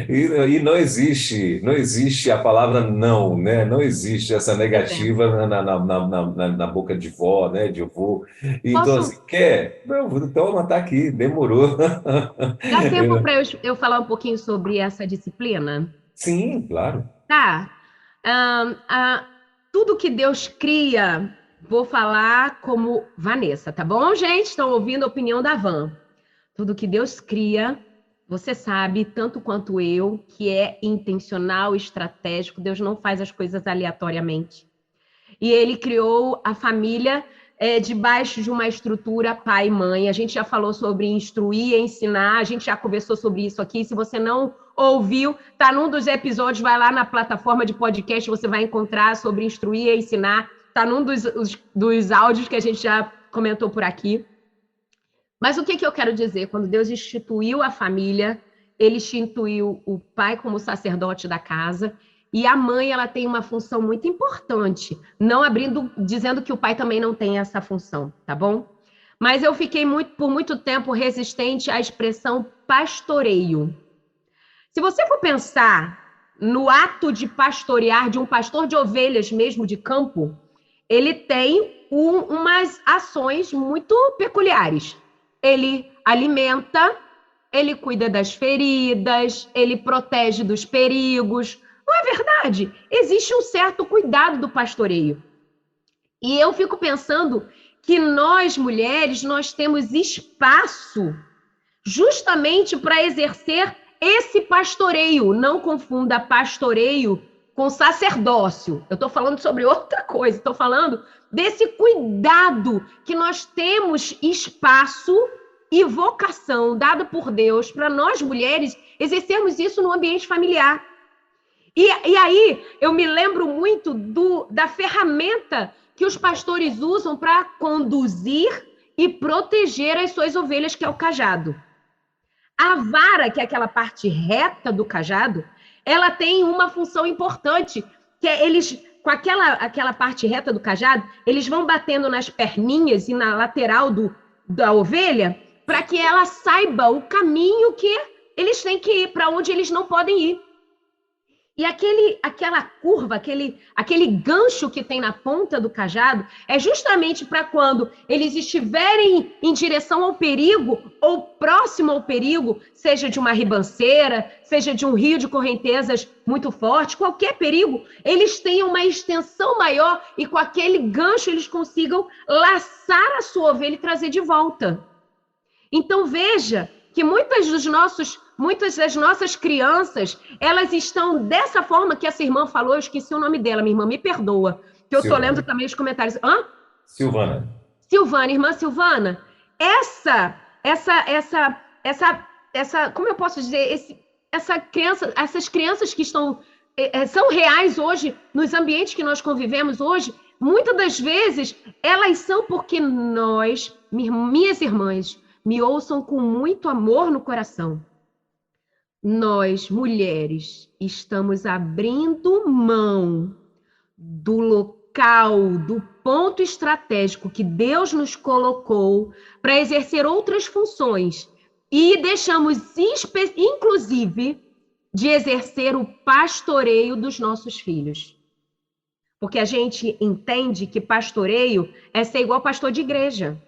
E não existe a palavra não, né? Não existe essa Pois é. negativa na boca de vó, né? De avô. Então, Posso. assim, quer? Não, então tá aqui, demorou. Dá tempo para eu falar um pouquinho sobre essa disciplina? Sim, claro. Tá. Ahn, ah, Tudo que Deus cria, vou falar como Vanessa, tá bom, gente? Estão ouvindo a opinião da Van. Tudo que Deus cria, você sabe, tanto quanto eu, que é intencional, estratégico. Deus não faz as coisas aleatoriamente. E ele criou a família debaixo de uma estrutura pai e mãe. A gente já falou sobre instruir e ensinar, a gente já conversou sobre isso aqui. Se você não ouviu, tá num dos episódios, vai lá na plataforma de podcast, você vai encontrar sobre instruir e ensinar. Tá num dos áudios que a gente já comentou por aqui. Mas o que eu quero dizer? Quando Deus instituiu a família, ele instituiu o pai como sacerdote da casa, e a mãe ela tem uma função muito importante, não dizendo que o pai também não tem essa função, tá bom? Mas eu fiquei por muito tempo resistente à expressão pastoreio. Se você for pensar no ato de pastorear, de um pastor de ovelhas mesmo de campo, ele tem umas ações muito peculiares. Ele alimenta, ele cuida das feridas, ele protege dos perigos. Não é verdade? Existe um certo cuidado do pastoreio. E eu fico pensando que nós, mulheres, nós temos espaço justamente para exercer esse pastoreio. Não confunda pastoreio com sacerdócio. Eu estou falando sobre outra coisa. Estou falando desse cuidado que nós temos espaço e vocação dada por Deus para nós mulheres exercermos isso no ambiente familiar. E aí eu me lembro muito da ferramenta que os pastores usam para conduzir e proteger as suas ovelhas, que é o cajado. A vara, que é aquela parte reta do cajado, ela tem uma função importante, que é eles, com aquela parte reta do cajado, eles vão batendo nas perninhas e na lateral da ovelha, para que ela saiba o caminho que eles têm que ir, para onde eles não podem ir. E aquela curva, aquele gancho que tem na ponta do cajado, é justamente para quando eles estiverem em direção ao perigo ou próximo ao perigo, seja de uma ribanceira, seja de um rio de correntezas muito forte, qualquer perigo, eles tenham uma extensão maior e com aquele gancho eles consigam laçar a sua ovelha e trazer de volta. Então veja que muitas das nossas crianças, elas estão dessa forma que essa irmã falou, eu esqueci o nome dela, minha irmã, me perdoa, que eu estou lendo também os comentários. Silvana. Silvana, irmã Silvana, como eu posso dizer, essas crianças que são reais hoje, nos ambientes que nós convivemos hoje, muitas das vezes, elas são porque nós, minhas irmãs, me ouçam com muito amor no coração. Nós, mulheres, estamos abrindo mão do local, do ponto estratégico que Deus nos colocou para exercer outras funções e deixamos, inclusive, de exercer o pastoreio dos nossos filhos. Porque a gente entende que pastoreio é ser igual pastor de igreja,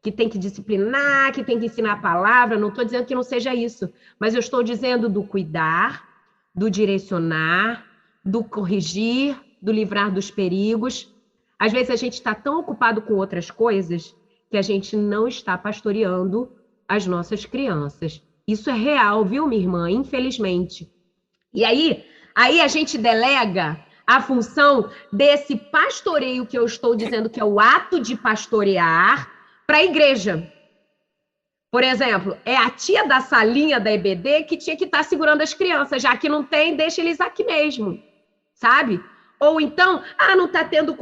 que tem que disciplinar, que tem que ensinar a palavra. Não estou dizendo que não seja isso, mas eu estou dizendo do cuidar, do direcionar, do corrigir, do livrar dos perigos. Às vezes a gente está tão ocupado com outras coisas que a gente não está pastoreando as nossas crianças. Isso é real, viu, minha irmã? Infelizmente. E aí a gente delega a função desse pastoreio que eu estou dizendo que é o ato de pastorear para a igreja. Por exemplo, é a tia da salinha da EBD que tinha que estar segurando as crianças, já que não tem, deixa eles aqui mesmo, sabe? Ou então, não está tendo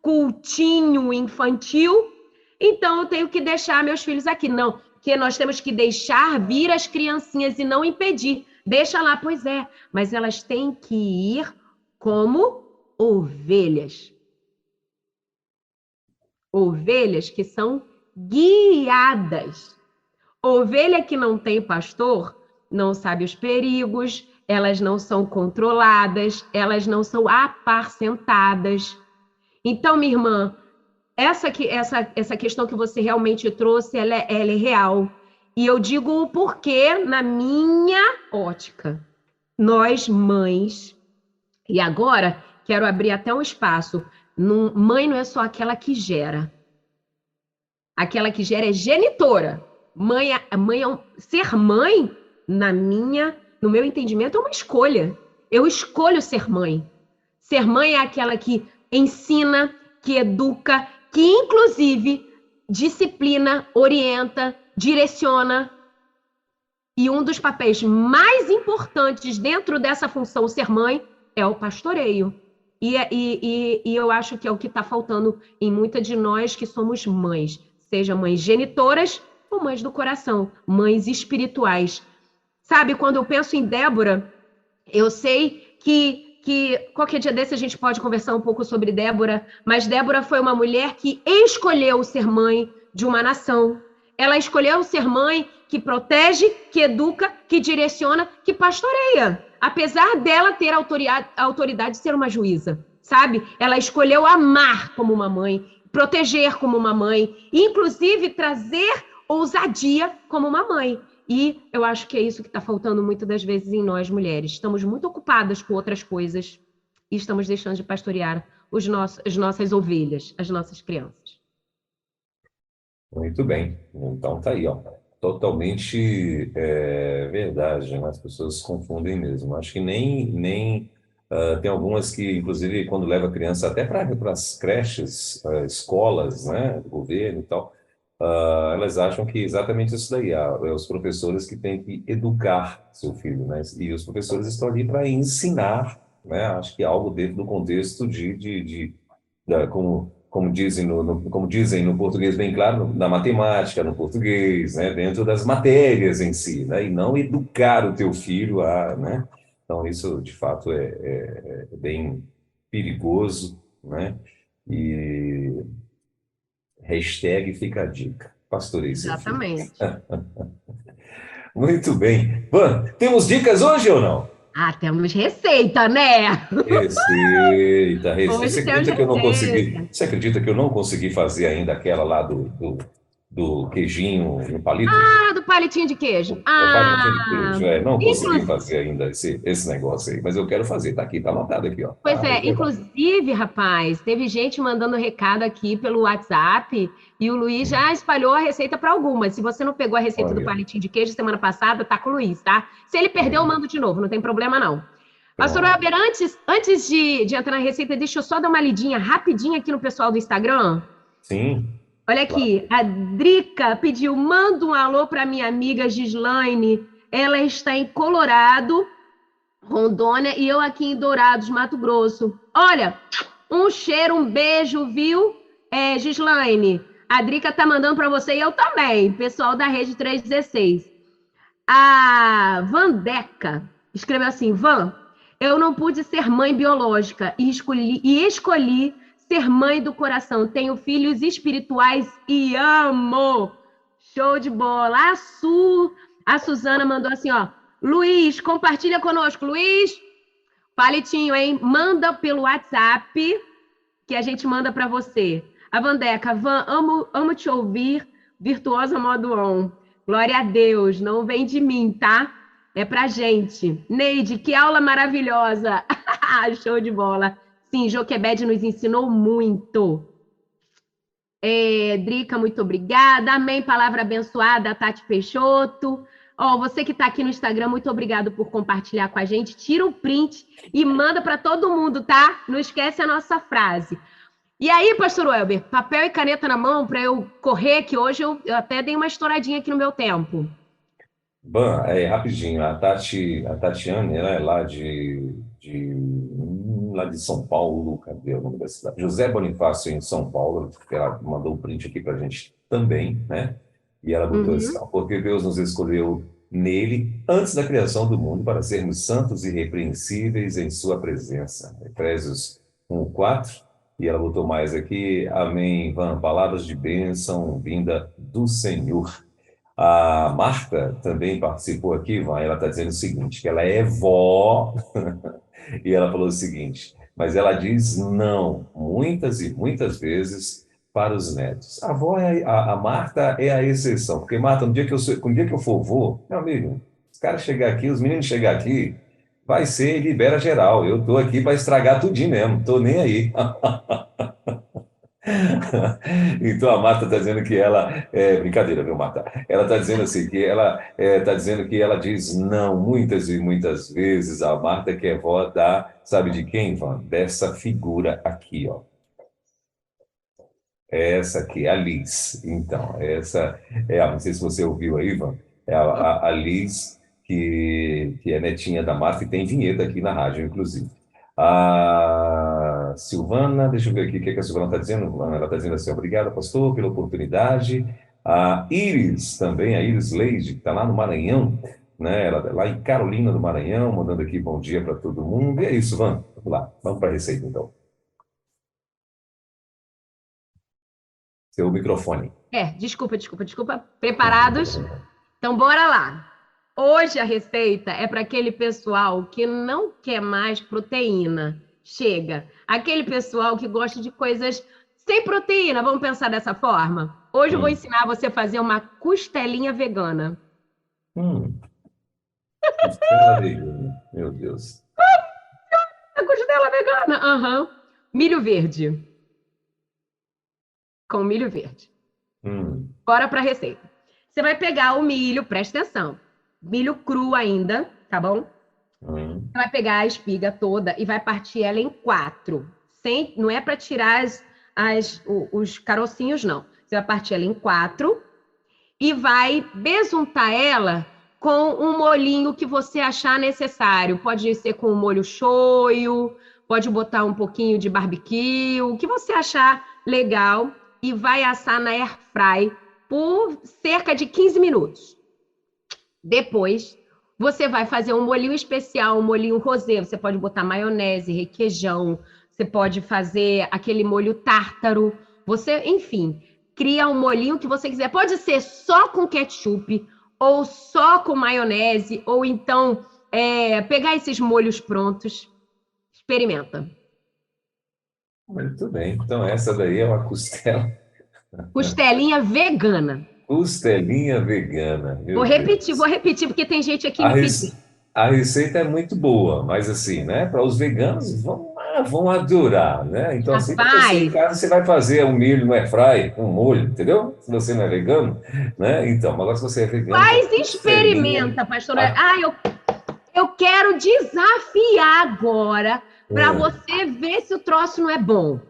cultinho infantil, então eu tenho que deixar meus filhos aqui. Não, porque nós temos que deixar vir as criancinhas e não impedir. Deixa lá, pois é, mas elas têm que ir como ovelhas. Ovelhas que são guiadas. Ovelha que não tem pastor não sabe os perigos, elas não são controladas, elas não são apacentadas. Então, minha irmã, essa questão que você realmente trouxe, ela é real. E eu digo o porquê na minha ótica. Nós, mães, e agora quero abrir até um espaço. Mãe não é só aquela que gera. Aquela que gera é genitora. Ser mãe, no meu entendimento, é uma escolha. Eu escolho ser mãe. Ser mãe é aquela que ensina, que educa, que inclusive disciplina, orienta, direciona. E um dos papéis mais importantes dentro dessa função ser mãe é o pastoreio. E eu acho que é o que está faltando em muitas de nós que somos mães, seja mães genitoras ou mães do coração, mães espirituais. Sabe, quando eu penso em Débora, eu sei que qualquer dia desse a gente pode conversar um pouco sobre Débora, mas Débora foi uma mulher que escolheu ser mãe de uma nação. Ela escolheu ser mãe que protege, que educa, que direciona, que pastoreia. Apesar dela ter a autoridade de ser uma juíza, sabe? Ela escolheu amar como uma mãe, proteger como uma mãe, e inclusive trazer ousadia como uma mãe. E eu acho que é isso que está faltando muitas das vezes em nós, mulheres. Estamos muito ocupadas com outras coisas e estamos deixando de pastorear as nossas ovelhas, as nossas crianças. Muito bem. Então tá aí, ó. Totalmente verdade, né? As pessoas se confundem mesmo. Acho que nem tem algumas que, inclusive, quando leva a criança até para as creches, escolas, né, do governo e tal, elas acham que exatamente isso daí, os professores que têm que educar seu filho, né? E os professores estão ali para ensinar, né? Acho que é algo dentro do contexto como dizem no português bem claro, na matemática, no português, né? Dentro das matérias em si, né? E não educar o teu filho né? Então, isso, de fato, é bem perigoso, né? E hashtag fica a dica. Pastoreie seu filho. Exatamente. Muito bem. Van, temos dicas hoje ou não? Temos receita, né? Receita. Hoje temos receita. Você acredita que eu não consegui fazer ainda aquela lá do queijinho no palito? Do palitinho de queijo. Do palitinho de queijo, não consegui fazer ainda esse negócio aí, mas eu quero fazer, tá aqui, tá anotado aqui, ó. Pois inclusive, rapaz, teve gente mandando recado aqui pelo WhatsApp e o Luiz já espalhou a receita para algumas. Se você não pegou a receita do palitinho de queijo semana passada, tá com o Luiz, tá? Se ele perdeu, eu mando de novo, não tem problema não. Pastor Elber, antes de entrar na receita, deixa eu só dar uma lidinha rapidinho aqui no pessoal do Instagram. Sim. Olha aqui, a Drica pediu, manda um alô para minha amiga Gislaine. Ela está em Colorado, Rondônia, e eu aqui em Dourados, Mato Grosso. Olha, Um cheiro, um beijo, viu, Gislaine? A Drica tá mandando para você e eu também, pessoal da Rede 316. A Vandeca escreveu assim: Van, eu não pude ser mãe biológica e escolhi ser mãe do coração. Tenho filhos espirituais e amo. Show de bola. A Suzana mandou assim, ó. Luiz, compartilha conosco. Luiz, palitinho, hein? Manda pelo WhatsApp que a gente manda para você. A Vandeca, Van, amo te ouvir. Virtuosa modo on. Glória a Deus. Não vem de mim, tá? É pra gente. Neide, que aula maravilhosa. Show de bola. Sim, Joquebed nos ensinou muito. Drica, muito obrigada. Amém, palavra abençoada, Tati Peixoto. Você que está aqui no Instagram, muito obrigado por compartilhar com a gente. Tira um print e manda para todo mundo, tá? Não esquece a nossa frase. E aí, pastor Welber, papel e caneta na mão para eu correr, que hoje eu até dei uma estouradinha aqui no meu tempo. Ban, rapidinho, a Tatiane, ela é lá de São Paulo, cadê o nome da cidade? José Bonifácio, em São Paulo, ela mandou um print aqui para a gente também, né? E ela botou assim, ó, porque Deus nos escolheu nele antes da criação do mundo para sermos santos e irrepreensíveis em sua presença. Efésios 1:4. E ela botou mais aqui, amém, Van, palavras de bênção vinda do Senhor. A Marta também participou aqui, Van, ela está dizendo o seguinte, que ela é vó, e ela falou o seguinte, mas ela diz não, muitas e muitas vezes, para os netos. A avó, a Marta é a exceção, porque, Marta, no dia que eu for vô, meu amigo, os caras chegar aqui, os meninos chegar aqui, vai ser libera geral, eu estou aqui para estragar tudinho mesmo, estou nem aí. Então a Marta está dizendo que ela brincadeira, viu, Marta? Ela está dizendo assim que ela está dizendo que ela diz não muitas e muitas vezes. A Marta que é vó sabe de quem, Van? Dessa figura aqui, ó. Essa aqui, a Liz. Então, essa não sei se você ouviu aí, Van, é a Liz que é netinha da Marta e tem vinheta aqui na rádio, inclusive. A Silvana, deixa eu ver aqui o que a Silvana está dizendo. Ela está dizendo assim, obrigado, pastor, pela oportunidade. A Iris também, a Iris Leide, que está lá no Maranhão, né? Ela lá em Carolina do Maranhão, mandando aqui bom dia para todo mundo. E é isso, vamos lá, vamos para a receita, então. Seu microfone. Desculpa. Preparados? Então, bora lá. Hoje a receita é para aquele pessoal que não quer mais proteína. Chega. Aquele pessoal que gosta de coisas sem proteína. Vamos pensar dessa forma? Hoje eu vou ensinar você a fazer uma costelinha vegana. Costela vegana. Meu Deus. A costela vegana. Milho verde. Com milho verde. Bora para a receita. Você vai pegar o milho, presta atenção. Milho cru ainda, tá bom? Você vai pegar a espiga toda e vai partir ela em 4. Não é para tirar os carocinhos, não. Você vai partir ela em 4 e vai besuntar ela com um molhinho que você achar necessário. Pode ser com um molho shoyu, pode botar um pouquinho de barbecue, o que você achar legal, e vai assar na air fry por cerca de 15 minutos. Depois, você vai fazer um molhinho especial, um molhinho rosé. Você pode botar maionese, requeijão, você pode fazer aquele molho tártaro. Você, enfim, cria um molhinho que você quiser. Pode ser só com ketchup, ou só com maionese, ou então pegar esses molhos prontos. Experimenta. Muito bem. Então, essa daí é uma costela. Costelinha vegana. Costelinha vegana. Vou repetir, porque tem gente aqui me pedindo. A receita é muito boa, mas assim, né? Para os veganos, vão adorar, né? Então, assim, você em casa, você vai fazer um milho no airfry, um molho, entendeu? Se você não é vegano, né? Então, agora se você é vegano... Experimenta, pastora. Eu quero desafiar agora para você ver se o troço não é bom.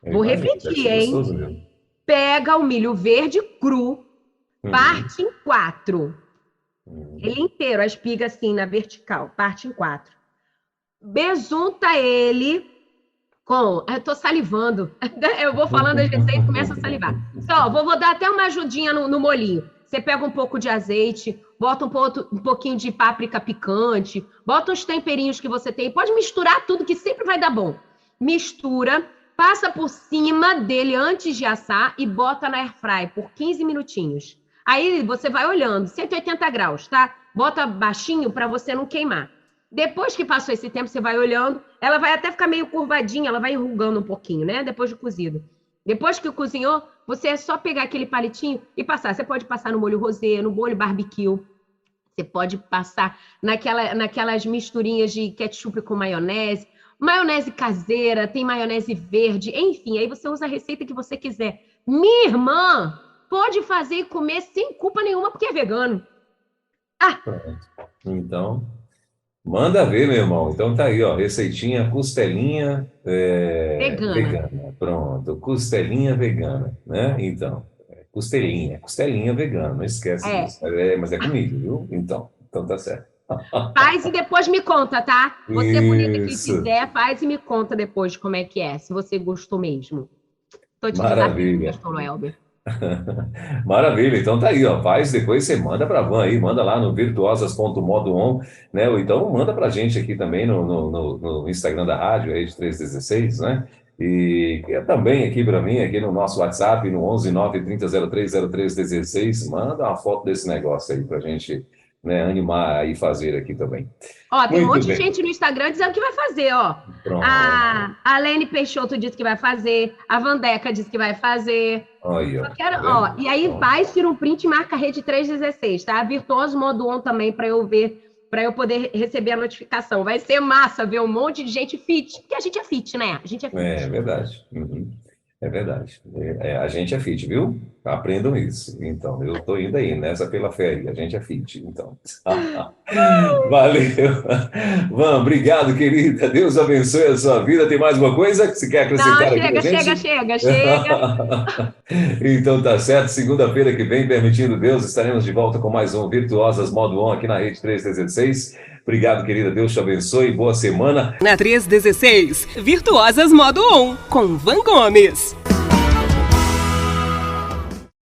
Vou repetir, hein? Gostoso, pega o milho verde cru, parte em 4. Ele inteiro, a espiga assim, na vertical, parte em 4. Besunta ele Eu tô salivando. Eu vou falando as receitas e começo a salivar. Só, vou dar até uma ajudinha no molinho. Você pega um pouco de azeite, bota um pouquinho de páprica picante, bota os temperinhos que você tem. Pode misturar tudo, que sempre vai dar bom. Mistura, passa por cima dele antes de assar e bota na airfry por 15 minutinhos. Aí você vai olhando, 180 graus, tá? Bota baixinho para você não queimar. Depois que passou esse tempo, você vai olhando, ela vai até ficar meio curvadinha, ela vai enrugando um pouquinho, né? Depois de cozido. Depois que cozinhou, você é só pegar aquele palitinho e passar. Você pode passar no molho rosé, no molho barbecue. Você pode passar naquelas misturinhas de ketchup com maionese. Maionese caseira, tem maionese verde. Enfim, aí você usa a receita que você quiser. Minha irmã pode fazer e comer sem culpa nenhuma, porque é vegano. Pronto. Então, manda ver, meu irmão. Então tá aí, ó, receitinha costelinha vegana. Pronto, costelinha vegana, né? Então, costelinha vegana, não esquece disso. Mas é comigo, viu? Então tá certo. Faz e depois me conta, tá? Você é bonita que Isso. quiser, faz e me conta depois como é que é, se você gostou mesmo. Tô te Maravilha. desafiando, pastor Elber. Maravilha, então tá aí, ó, faz, depois você manda para a Van aí, manda lá no virtuosas.modoon, né, ou então manda pra gente aqui também no Instagram da rádio, aí de 316, né, e também aqui para mim, aqui no nosso WhatsApp, no 11 930 030316, manda uma foto desse negócio aí pra gente, né, animar e fazer aqui também. Ó, tem um Muito monte de bem. gente no Instagram dizendo que vai fazer, ó. Pronto. A Lene Peixoto disse que vai fazer, a Vandeca disse que vai fazer. Aí, ó. E aí vai, tira um print e marca a rede 316, tá? Virtuoso Modo On também, para eu ver, para eu poder receber a notificação. Vai ser massa ver um monte de gente fit, porque a gente é fit, né? A gente é fit. É verdade. Uhum. É verdade. A gente é fit, viu? Aprendam isso. Então, eu tô indo aí, nessa pela fé aí. A gente é fit, então. Valeu. Van, obrigado, querida. Deus abençoe a sua vida. Tem mais uma coisa que você quer acrescentar aqui pra gente? Chega. Então tá certo. Segunda-feira que vem, permitindo Deus, estaremos de volta com mais um Virtuosas Modo On aqui na Rede 316. Obrigado, querida. Deus te abençoe. Boa semana. Na 316, Virtuosas Modo On, com Van Gomes.